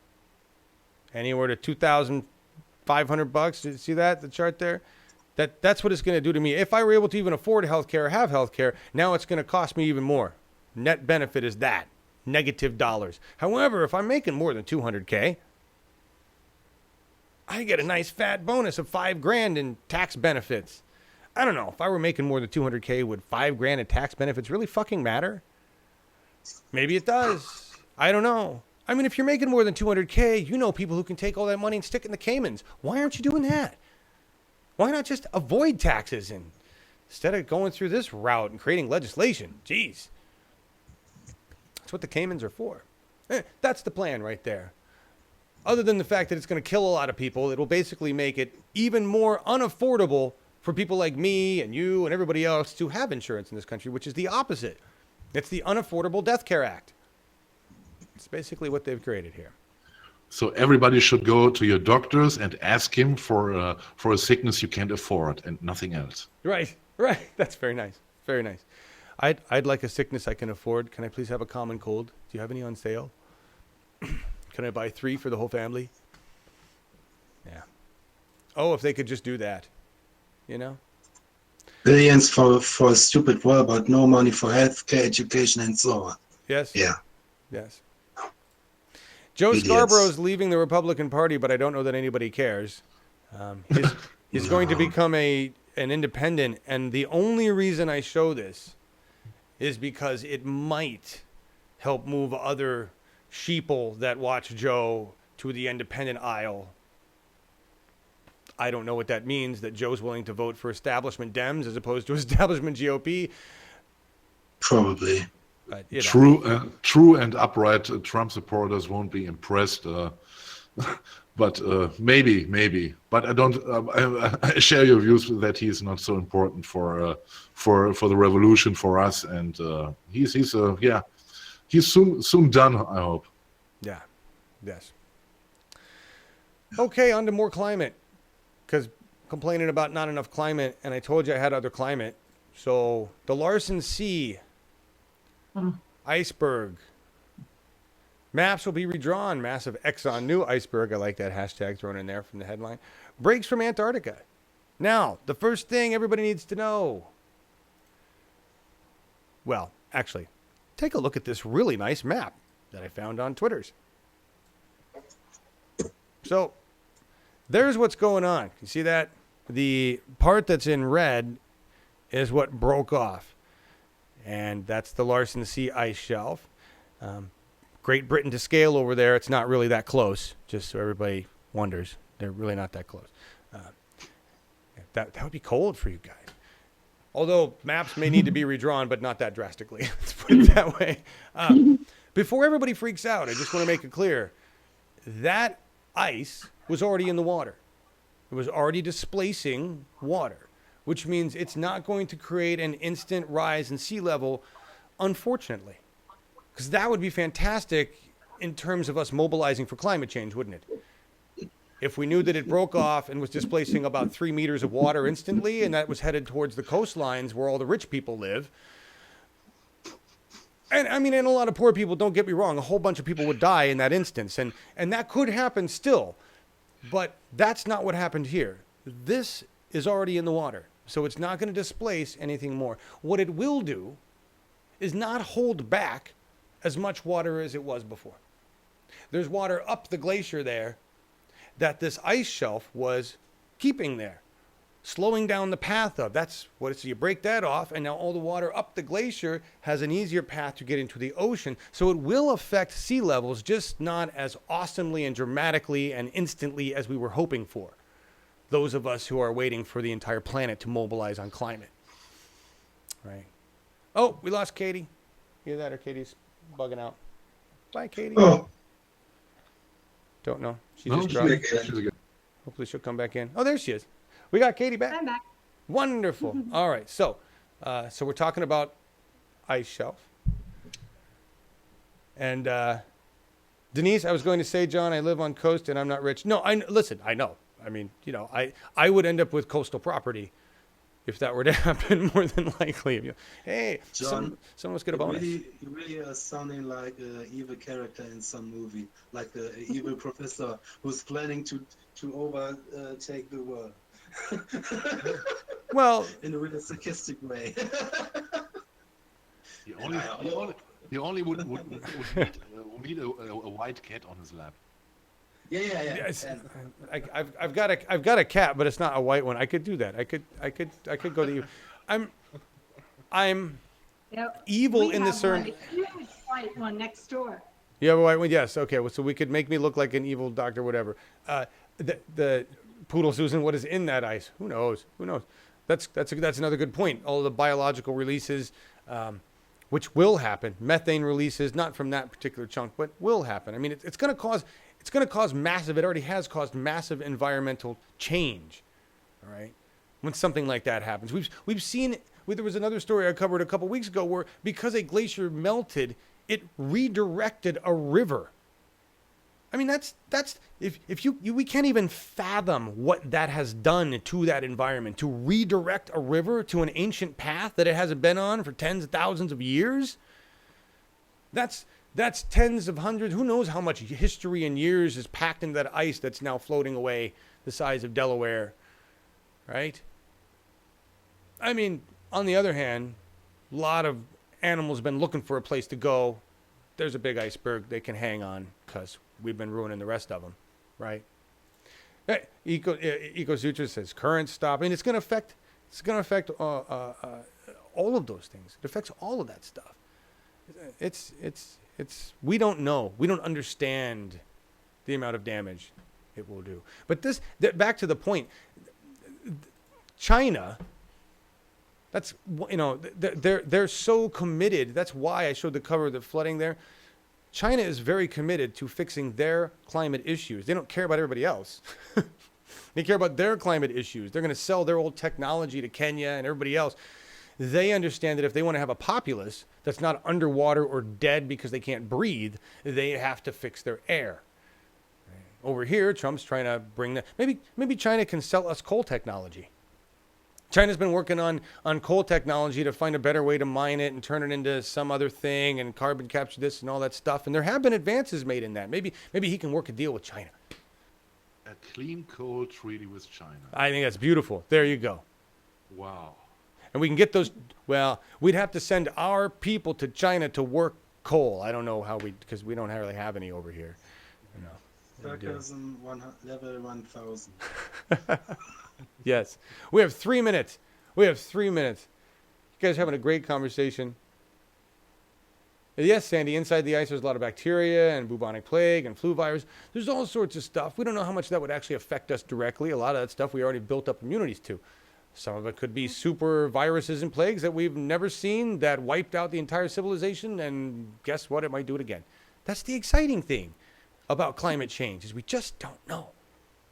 anywhere to $2,500. You see that, the chart there? That's what it's going to do to me. If I were able to even afford health care or have health care, now it's going to cost me even more. Net benefit is that, negative dollars. However, if I'm making more than 200K, I get a nice fat bonus of $5,000 in tax benefits. I don't know. If I were making more than 200K, would $5,000 in tax benefits really fucking matter? Maybe it does. I don't know. I mean, if you're making more than 200K, you know people who can take all that money and stick it in the Caymans. Why aren't you doing that? Why not just avoid taxes and instead of going through this route and creating legislation? Jeez. That's what the Caymans are for. That's the plan right there. Other than the fact that it's going to kill a lot of people, it will basically make it even more unaffordable for people like me and you and everybody else to have insurance in this country, which is the opposite. It's the Unaffordable Death Care Act. It's basically what they've created here. So everybody should go to your doctors and ask him for a sickness you can't afford and nothing else. Right. That's very nice. Very nice. I'd like a sickness I can afford. Can I please have a common cold? Do you have any on sale? Can I buy 3 for the whole family? Yeah. Oh, if they could just do that, you know? Billions for a stupid war, but no money for healthcare, education, and so on. Yes. Yeah. Yes. Joe Scarborough's leaving the Republican Party, but I don't know that anybody cares. He's going to become an independent, and the only reason I show this is because it might help move other sheeple that watch Joe to the independent aisle. I don't know what that means, that Joe's willing to vote for establishment Dems as opposed to establishment GOP. Probably. But, you know. True and upright Trump supporters won't be impressed, but maybe. But I don't. I share your views that he's not so important for the revolution for us, and he's soon done. I hope. Yeah. Yes. Okay, on to more climate, because complaining about not enough climate, and I told you I had other climate. So the Larsen C. Iceberg. Maps will be redrawn. Massive Exxon new iceberg. I like that hashtag thrown in there from the headline. Breaks from Antarctica. Now, the first thing everybody needs to know. Well, actually, take a look at this really nice map that I found on Twitter's. So, there's what's going on. You see that? The part that's in red is what broke off. And that's the Larsen C ice shelf. Great Britain to scale over there. It's not really that close, just so everybody wonders. They're really not that close. That would be cold for you guys. Although maps may need to be redrawn, but not that drastically. Let's put it that way. Before everybody freaks out, I just want to make it clear. That ice was already in the water. It was already displacing water, which means it's not going to create an instant rise in sea level, unfortunately. Because that would be fantastic in terms of us mobilizing for climate change, wouldn't it? If we knew that it broke off and was displacing about 3 meters of water instantly, and that was headed towards the coastlines where all the rich people live. And I mean, and a lot of poor people, don't get me wrong, a whole bunch of people would die in that instance. And that could happen still. But that's not what happened here. This is already in the water. So it's not going to displace anything more. What it will do is not hold back as much water as it was before. There's water up the glacier there that this ice shelf was keeping there, slowing down the path of. That's what it's. You break that off, and now all the water up the glacier has an easier path to get into the ocean. So it will affect sea levels, just not as awesomely and dramatically and instantly as we were hoping for. Those of us who are waiting for the entire planet to mobilize on climate. Right. Oh, we lost Katie. Hear that, or Katie's bugging out. Bye, Katie. Oh. Don't know. She's just dropped. Hopefully she'll come back in. Oh, there she is. We got Katie back. I'm back. Wonderful. All right. So we're talking about ice shelf. And Deniz, I was going to say, John, I live on coast and I'm not rich. No, listen, I know. I mean, you know, I would end up with coastal property if that were to happen, more than likely. Hey, John, someone must get a bonus. You really are sounding like an evil character in some movie, like the evil professor who's planning to overtake the world. Well, in a really sarcastic way. He only would need a white cat on his lap. Yeah. Yes, I've got a cat, but it's not a white one. I could do that. I could go to you. I'm evil in the certain. A huge white one next door. You have a white one? Yes. Okay. Well, so we could make me look like an evil doctor, whatever. The poodle Susan, what is in that ice? Who knows? That's another good point. All the biological releases, which will happen. Methane releases, not from that particular chunk, but will happen. I mean, it's going to cause massive, it already has caused massive environmental change, all right, when something like that happens. We've seen, there was another story I covered a couple weeks ago where because a glacier melted, it redirected a river. I mean, that's if we can't even fathom what that has done to that environment, to redirect a river to an ancient path that it hasn't been on for tens of thousands of years. That's tens of hundreds, who knows how much history and years is packed into that ice that's now floating away the size of Delaware, right? I mean, on the other hand, a lot of animals have been looking for a place to go. There's a big iceberg they can hang on because we've been ruining the rest of them, right? Eco Sutra says current stop. I mean, it's going to affect all of those things. It affects all of that stuff. We don't know. We don't understand the amount of damage it will do. But back to the point, China, that's, you know, they're so committed. That's why I showed the cover of the flooding there. China is very committed to fixing their climate issues. They don't care about everybody else. They care about their climate issues. They're going to sell their old technology to Kenya and everybody else. They understand that if they want to have a populace that's not underwater or dead because they can't breathe, they have to fix their air. Over here, Trump's trying to bring that. Maybe China can sell us coal technology. China's been working on coal technology to find a better way to mine it and turn it into some other thing and carbon capture this and all that stuff. And there have been advances made in that. Maybe he can work a deal with China. A clean coal treaty with China. I think that's beautiful. There you go. Wow. And we can get those. Well, we'd have to send our people to China to work coal. I don't know how because we don't really have any over here. Sarcasm level 1000. Yes. We have 3 minutes. You guys are having a great conversation. Yes, Sandy, inside the ice there's a lot of bacteria and bubonic plague and flu virus. There's all sorts of stuff. We don't know how much that would actually affect us directly. A lot of that stuff we already built up immunities to. Some of it could be super viruses and plagues that we've never seen that wiped out the entire civilization, and guess what? It might do it again. That's the exciting thing about climate change, is we just don't know.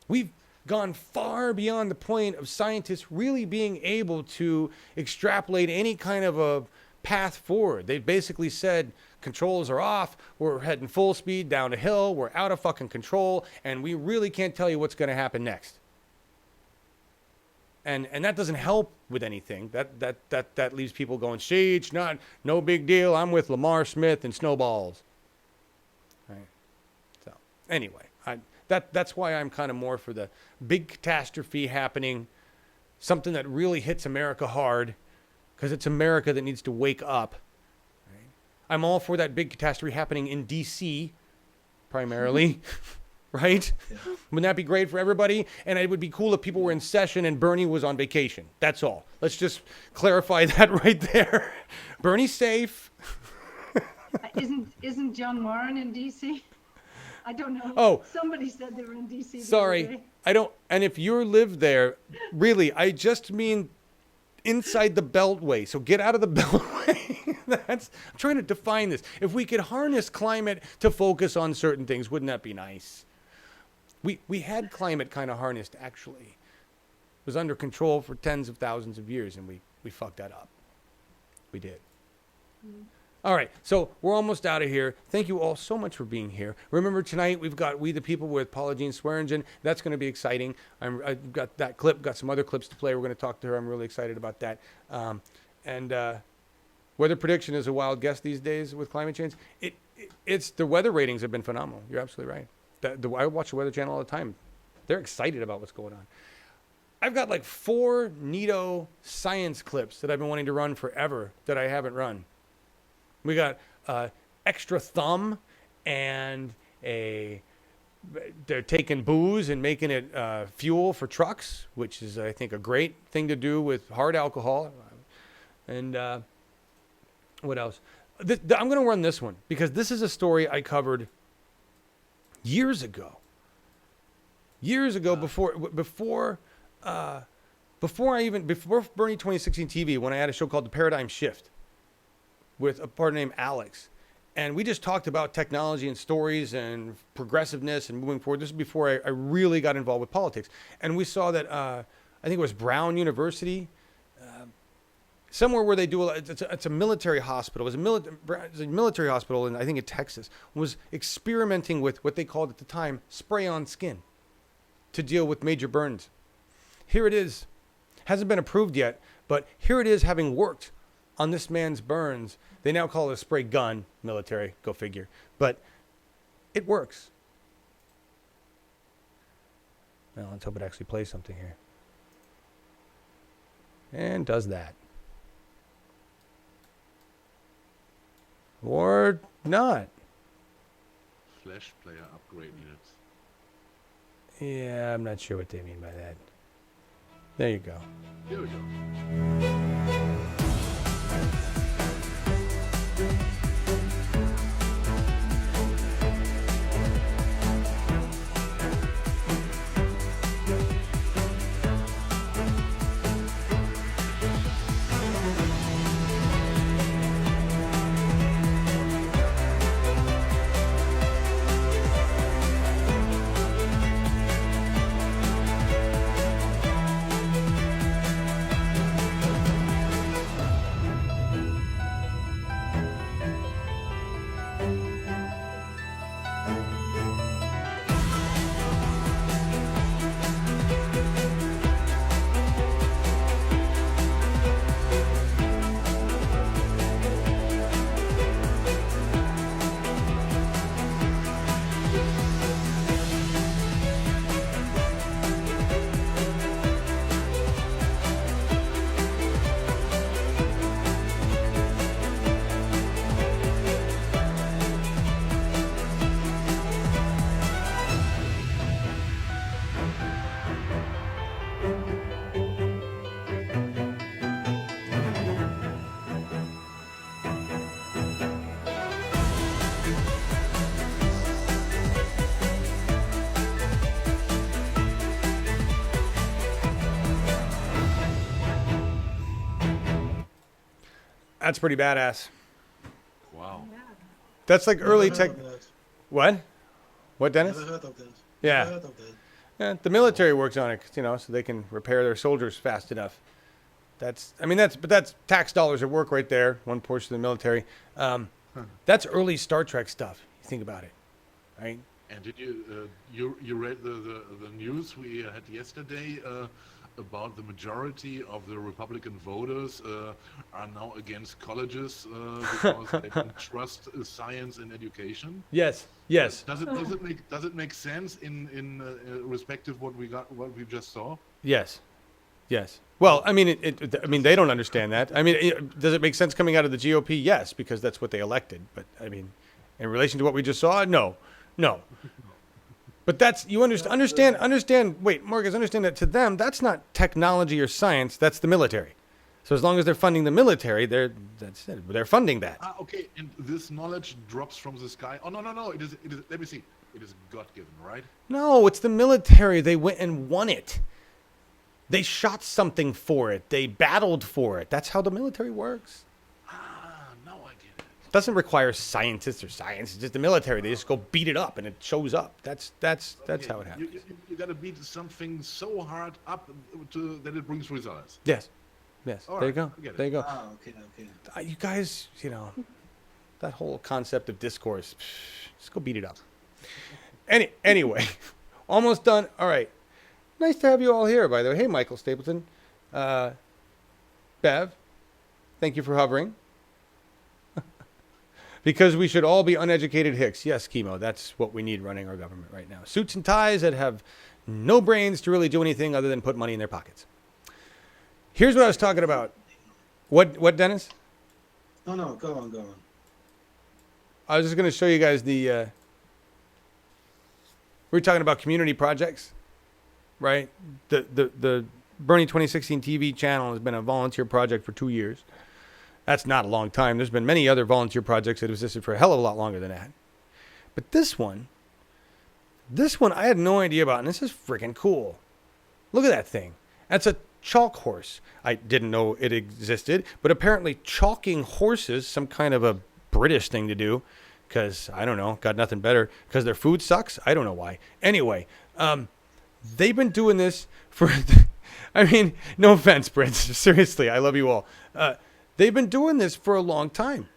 We've gone far beyond the point of scientists really being able to extrapolate any kind of a path forward. They've basically said controls are off, we're heading full speed down a hill, we're out of fucking control, and we really can't tell you what's going to happen next. And that doesn't help with anything. That leaves people going, Siege, no big deal. I'm with Lamar Smith and snowballs. Right. So anyway, that's why I'm kind of more for the big catastrophe happening, something that really hits America hard, because it's America that needs to wake up. Right? I'm all for that big catastrophe happening in D.C. primarily. Right? Yeah. Wouldn't that be great for everybody? And it would be cool if people were in session and Bernie was on vacation. That's all. Let's just clarify that right there. Bernie's safe. Isn't John Warren in D.C.? I don't know. Oh. Somebody said they were in D.C. Sorry. I don't. And if you live there, really, I just mean inside the Beltway. So get out of the Beltway. I'm trying to define this. If we could harness climate to focus on certain things, wouldn't that be nice? We had climate kind of harnessed, actually. It was under control for tens of thousands of years, and we fucked that up. We did. Mm-hmm. All right, so we're almost out of here. Thank you all so much for being here. Remember, tonight we've got We the People with Paula Jean Swearingen. That's going to be exciting. I've got that clip, got some other clips to play. We're going to talk to her. I'm really excited about that. Weather prediction is a wild guess these days with climate change. It's the weather ratings have been phenomenal. You're absolutely right. I watch the Weather Channel all the time. They're excited about what's going on. I've got like 4 neato science clips that I've been wanting to run forever that I haven't run. We got extra thumb and they're taking booze and making it fuel for trucks, which is, I think, a great thing to do with hard alcohol. And what else? I'm going to run this one because this is a story I covered years ago, before Bernie 2016 TV, when I had a show called The Paradigm Shift. with a partner named Alex. And we just talked about technology and stories and progressiveness and moving forward. This is before I really got involved with politics. And we saw that, I think it was Brown University, somewhere where they do, it's a military hospital. It was a military hospital, I think in Texas, was experimenting with what they called at the time spray-on skin to deal with major burns. Here it is. Hasn't been approved yet, but here it is having worked on this man's burns. They now call it a spray gun, military, go figure. But it works. Well, let's hope it actually plays something here. And does that. Or not. Flash player upgrade units. Yeah, I'm not sure what they mean by that. There you go. Here we go. That's pretty badass. Wow. That's like early Never tech. heard of that. What? What, Dennis? Never heard of that. Yeah. Never heard of that. Yeah, the military works on it, so they can repair their soldiers fast enough. That's tax dollars at work right there. One portion of the military. That's early Star Trek stuff. You think about it, right? And did you read the news we had yesterday about the majority of the Republican voters are now against colleges because they don't trust science and education? Yes. Yes. Does it make sense in respective what we just saw? Yes. Yes. Well, I mean, they don't understand that. I mean, does it make sense coming out of the GOP? Yes, because that's what they elected. But I mean, in relation to what we just saw, no. But that's, you understand. Wait, Marcus, understand that to them, that's not technology or science. That's the military. So as long as they're funding the military, they're funding that. Okay, and this knowledge drops from the sky. Oh no! It is. Let me see. It is God-given, right? No, it's the military. They went and won it. They shot something for it. They battled for it. That's how the military works. Now I get it. Doesn't require scientists or science. It's just the military. They just go beat it up and it shows up. That's how it happens. You got to beat something so hard up that it brings results. Yes. All There right, you go. I get it. There you go. Okay. You guys, that whole concept of discourse, just go beat it up. Anyway, almost done. All right. Nice to have you all here, by the way. Hey, Michael Stapleton. Bev, thank you for hovering. Because we should all be uneducated hicks. Yes, Chemo, that's what we need running our government right now. Suits and ties that have no brains to really do anything other than put money in their pockets. Here's what I was talking about. What, Dennis? No, go on. I was just going to show you guys we were talking about community projects, right? The Bernie 2016 TV channel has been a volunteer project for 2 years. That's not a long time. There's been many other volunteer projects that have existed for a hell of a lot longer than that. But this one I had no idea about, and this is freaking cool. Look at that thing. That's a chalk horse. I didn't know it existed, but apparently chalking horses, some kind of a British thing to do, because, I don't know, got nothing better, because their food sucks? I don't know why. Anyway, they've been doing this for, I mean, no offense, Brits, seriously, I love you all. They've been doing this for a long time.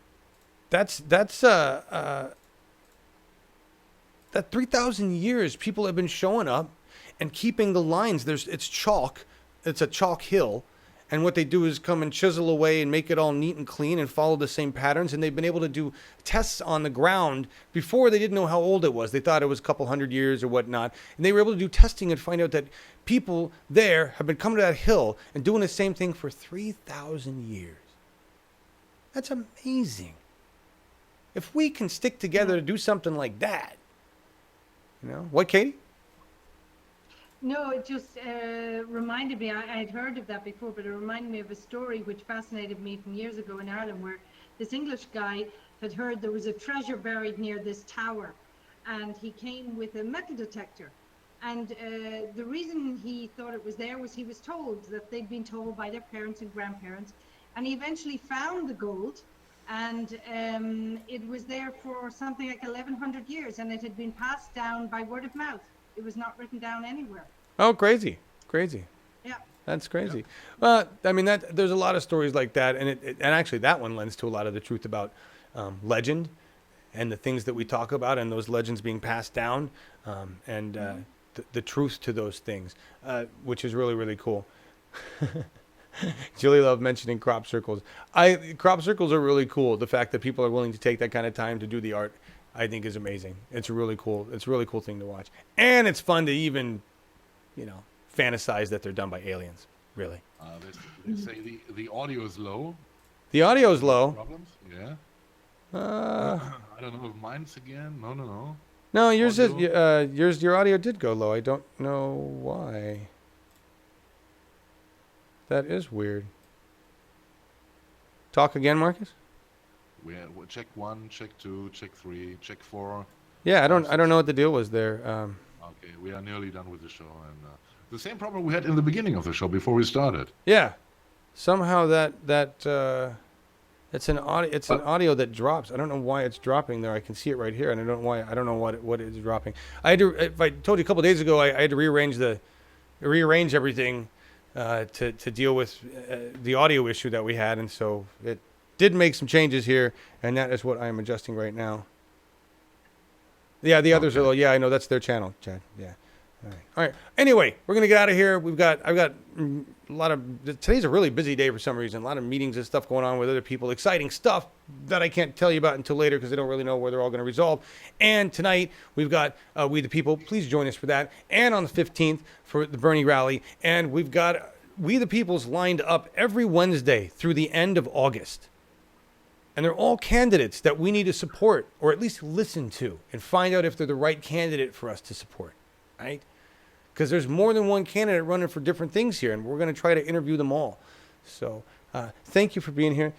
That 3,000 years, people have been showing up and keeping the lines. It's chalk. It's a chalk hill. And what they do is come and chisel away and make it all neat and clean and follow the same patterns. And they've been able to do tests on the ground. Before, they didn't know how old it was. They thought it was a couple hundred years or whatnot. And they were able to do testing and find out that people there have been coming to that hill and doing the same thing for 3,000 years. That's amazing. If we can stick together to do something like that, you know, what, Katie? No, it just reminded me, I'd heard of that before, but it reminded me of a story which fascinated me from years ago in Ireland, where this English guy had heard there was a treasure buried near this tower, and he came with a metal detector. And the reason he thought it was there was he was told that they'd been told by their parents and grandparents, and he eventually found the gold, and it was there for something like 1,100 years, and it had been passed down by word of mouth. It was not written down anywhere. Oh, crazy. Crazy. Yeah. That's crazy. I mean, there's a lot of stories like that. And actually that one lends to a lot of the truth about legend and the things that we talk about and those legends being passed down and the truth to those things, which is really, really cool. Julie loved mentioning crop circles. Crop circles are really cool. The fact that people are willing to take that kind of time to do the art, I think, is amazing. It's a really cool thing to watch. And it's fun to even, you know, fantasize that they're done by aliens, really. They say the audio is low. The audio is low. Problems? Yeah. I don't know if mine's again. No. No, yours is, your audio did go low. I don't know why. That is weird. Talk again, Marcus? We'll check 1, check 2, check 3, check 4. Yeah, I don't know what the deal was there. Okay, we are nearly done with the show, and the same problem we had in the beginning of the show before we started. Yeah, somehow it's an audio that drops. I don't know why it's dropping there. I can see it right here, and I don't know what is dropping. I told you a couple of days ago, I had to rearrange everything to deal with the audio issue that we had, and so it did make some changes here, and that is what I'm adjusting right now. Yeah, the others are low. Yeah, I know that's their channel, Chad. Yeah. All right. Anyway, we're gonna get out of here. I've got a lot of. Today's a really busy day for some reason. A lot of meetings and stuff going on with other people. Exciting stuff that I can't tell you about until later because I don't really know where they're all going to resolve. And tonight we've got We the People. Please join us for that. And on the 15th for the Bernie rally. And we've got We the People's lined up every Wednesday through the end of August. And they're all candidates that we need to support or at least listen to and find out if they're the right candidate for us to support, right? Because there's more than one candidate running for different things here, and we're going to try to interview them all. So thank you for being here.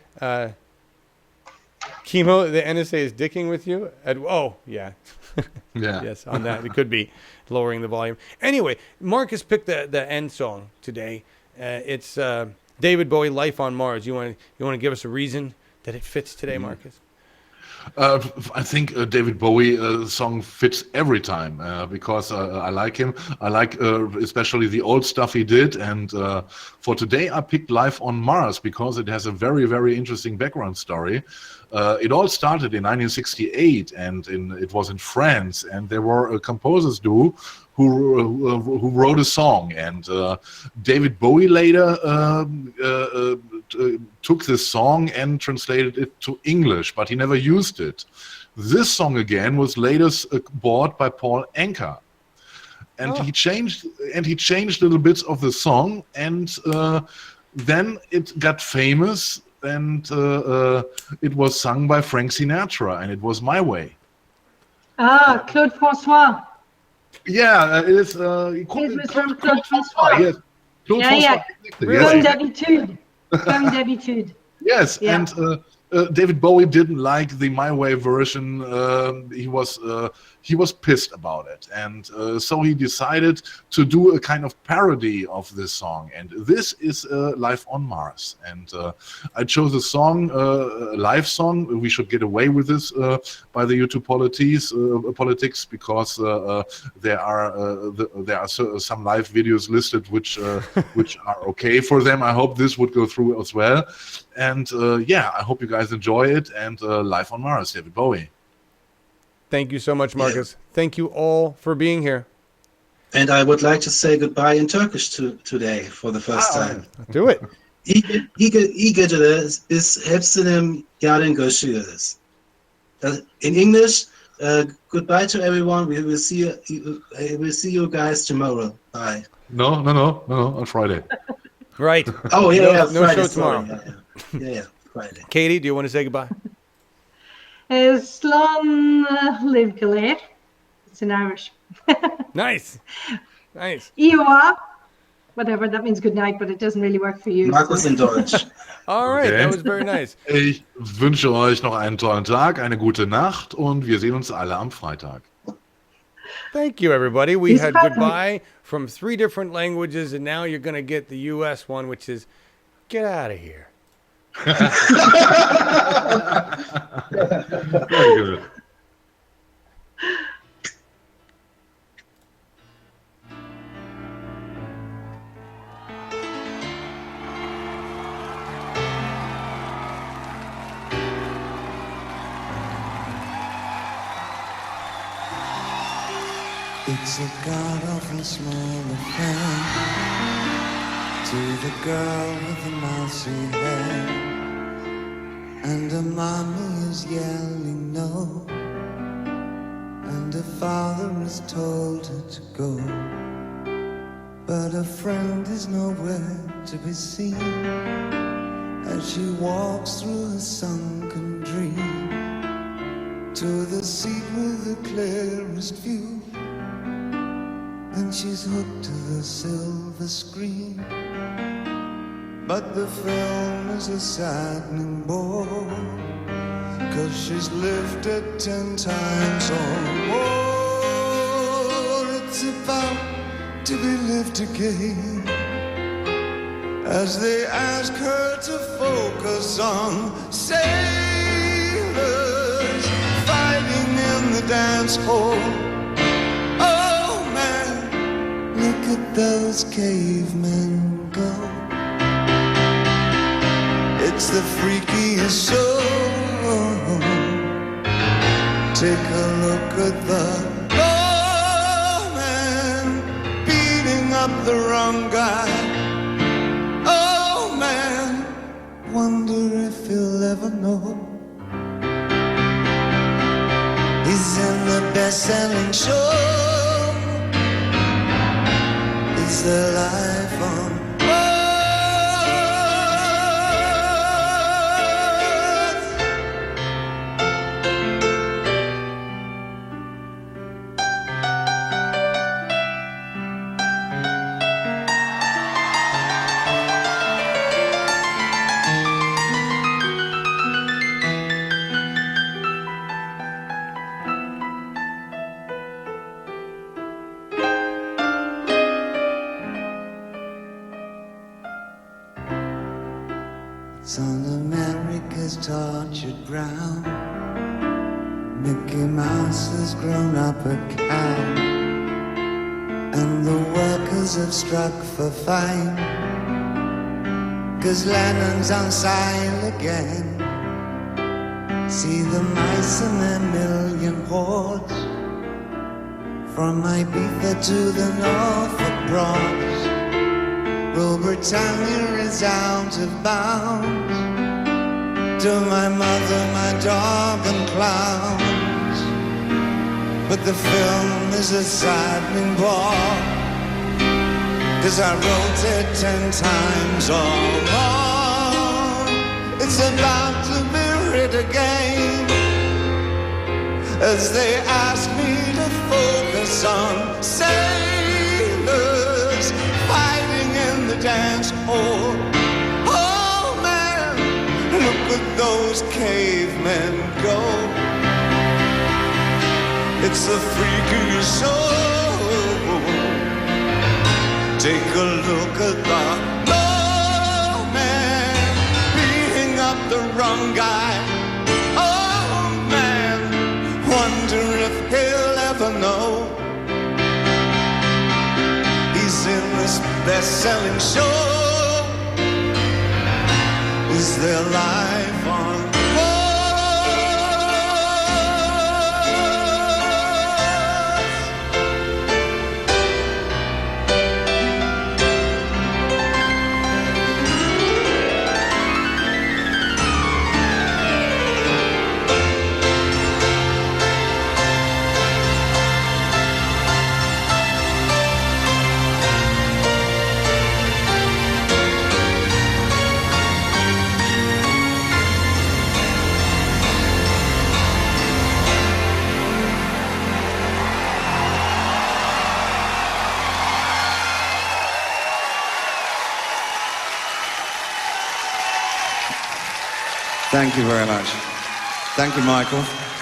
Chemo, the NSA is dicking with you? Oh, yeah. Yeah. Yes, on that. It could be lowering the volume. Anyway, Marcus picked the end song today. It's David Bowie, Life on Mars. You want to give us a reason that it fits today, Marcus? I think David Bowie song fits every time because I like him. I like especially the old stuff he did. And for today, I picked Life on Mars because it has a very, very interesting background story. It all started in 1968, and it was in France. And there were a composers who wrote a song. And David Bowie later took this song and translated it to English, but he never used it. This song again was later bought by Paul Anka, and he changed little bits of the song, and then it got famous, and it was sung by Frank Sinatra, and it was My Way. Claude François. Yeah, it is. It was from Claude François. Yes. Claude François. Comme d'habitude. Comme d'habitude. Yes, yeah. And David Bowie didn't like the My Way version. He was pissed about it, and so he decided to do a kind of parody of this song. And this is Life on Mars. And I chose a song, a live song. We should get away with this by the YouTube politics, because there are some live videos listed which are okay for them. I hope this would go through as well. And I hope you guys enjoy it. And Life on Mars, David Bowie. Thank you so much, Markus. Yeah. Thank you all for being here. And I would like to say goodbye in Turkish today for the first time. Do it. İyi geceler. Biz hepsinin yarın görüşürüz. In English, goodbye to everyone. We will see you guys tomorrow. Bye. No, on Friday. Right. Oh yeah, no Friday, show tomorrow. Yeah, Friday. Katie, do you want to say goodbye? Slán live galéir. It's in Irish. Nice. Iwa, whatever, that means good night, but it doesn't really work for you. Markus in Deutsch. All right, Okay. that was very nice. Ich wünsche euch noch einen tollen Tag, eine gute Nacht, und wir sehen uns alle am Freitag. Thank you, everybody. We had goodbye from 3 different languages, and now you're going to get the U.S. one, which is get out of here. Very good. It's a god-awful small affair to the girl with the mousy hair, and her mommy is yelling no, and her father has told her to go, but her friend is nowhere to be seen as she walks through a sunken dream to the seat with the clearest view. And she's hooked to the silver screen, but the film is a saddening bore, 'cause she's lived it 10 times or more. It's about to be lived again, as they ask her to focus on sailors fighting in the dance hall. Look at those cavemen go. It's the freakiest show. Take a look at the man beating up the wrong guy. Oh man, wonder if he'll ever know. He's in the best-selling show. It's the life on It's on America's tortured ground. Mickey Mouse has grown up a cow, and the workers have struck for fine, 'cause Lennon's on sale again. See the mice in their million hordes, from Ibiza to the Norfolk Broads. Rule Britannia is out of bounds, to my mother, my dog and clowns. But the film is a saddening bore, 'cause I wrote it 10 times or more. It's about to be writ again, as they ask me to focus on sailors fighting in the dance hall. Oh man, look could those cavemen go? It's the freak of your soul. Take a look at the low man beating up the wrong guy. Oh man, wonder if he'll ever know. He's in this best-selling show. Is there life on Thank you very much. Thank you, Michael.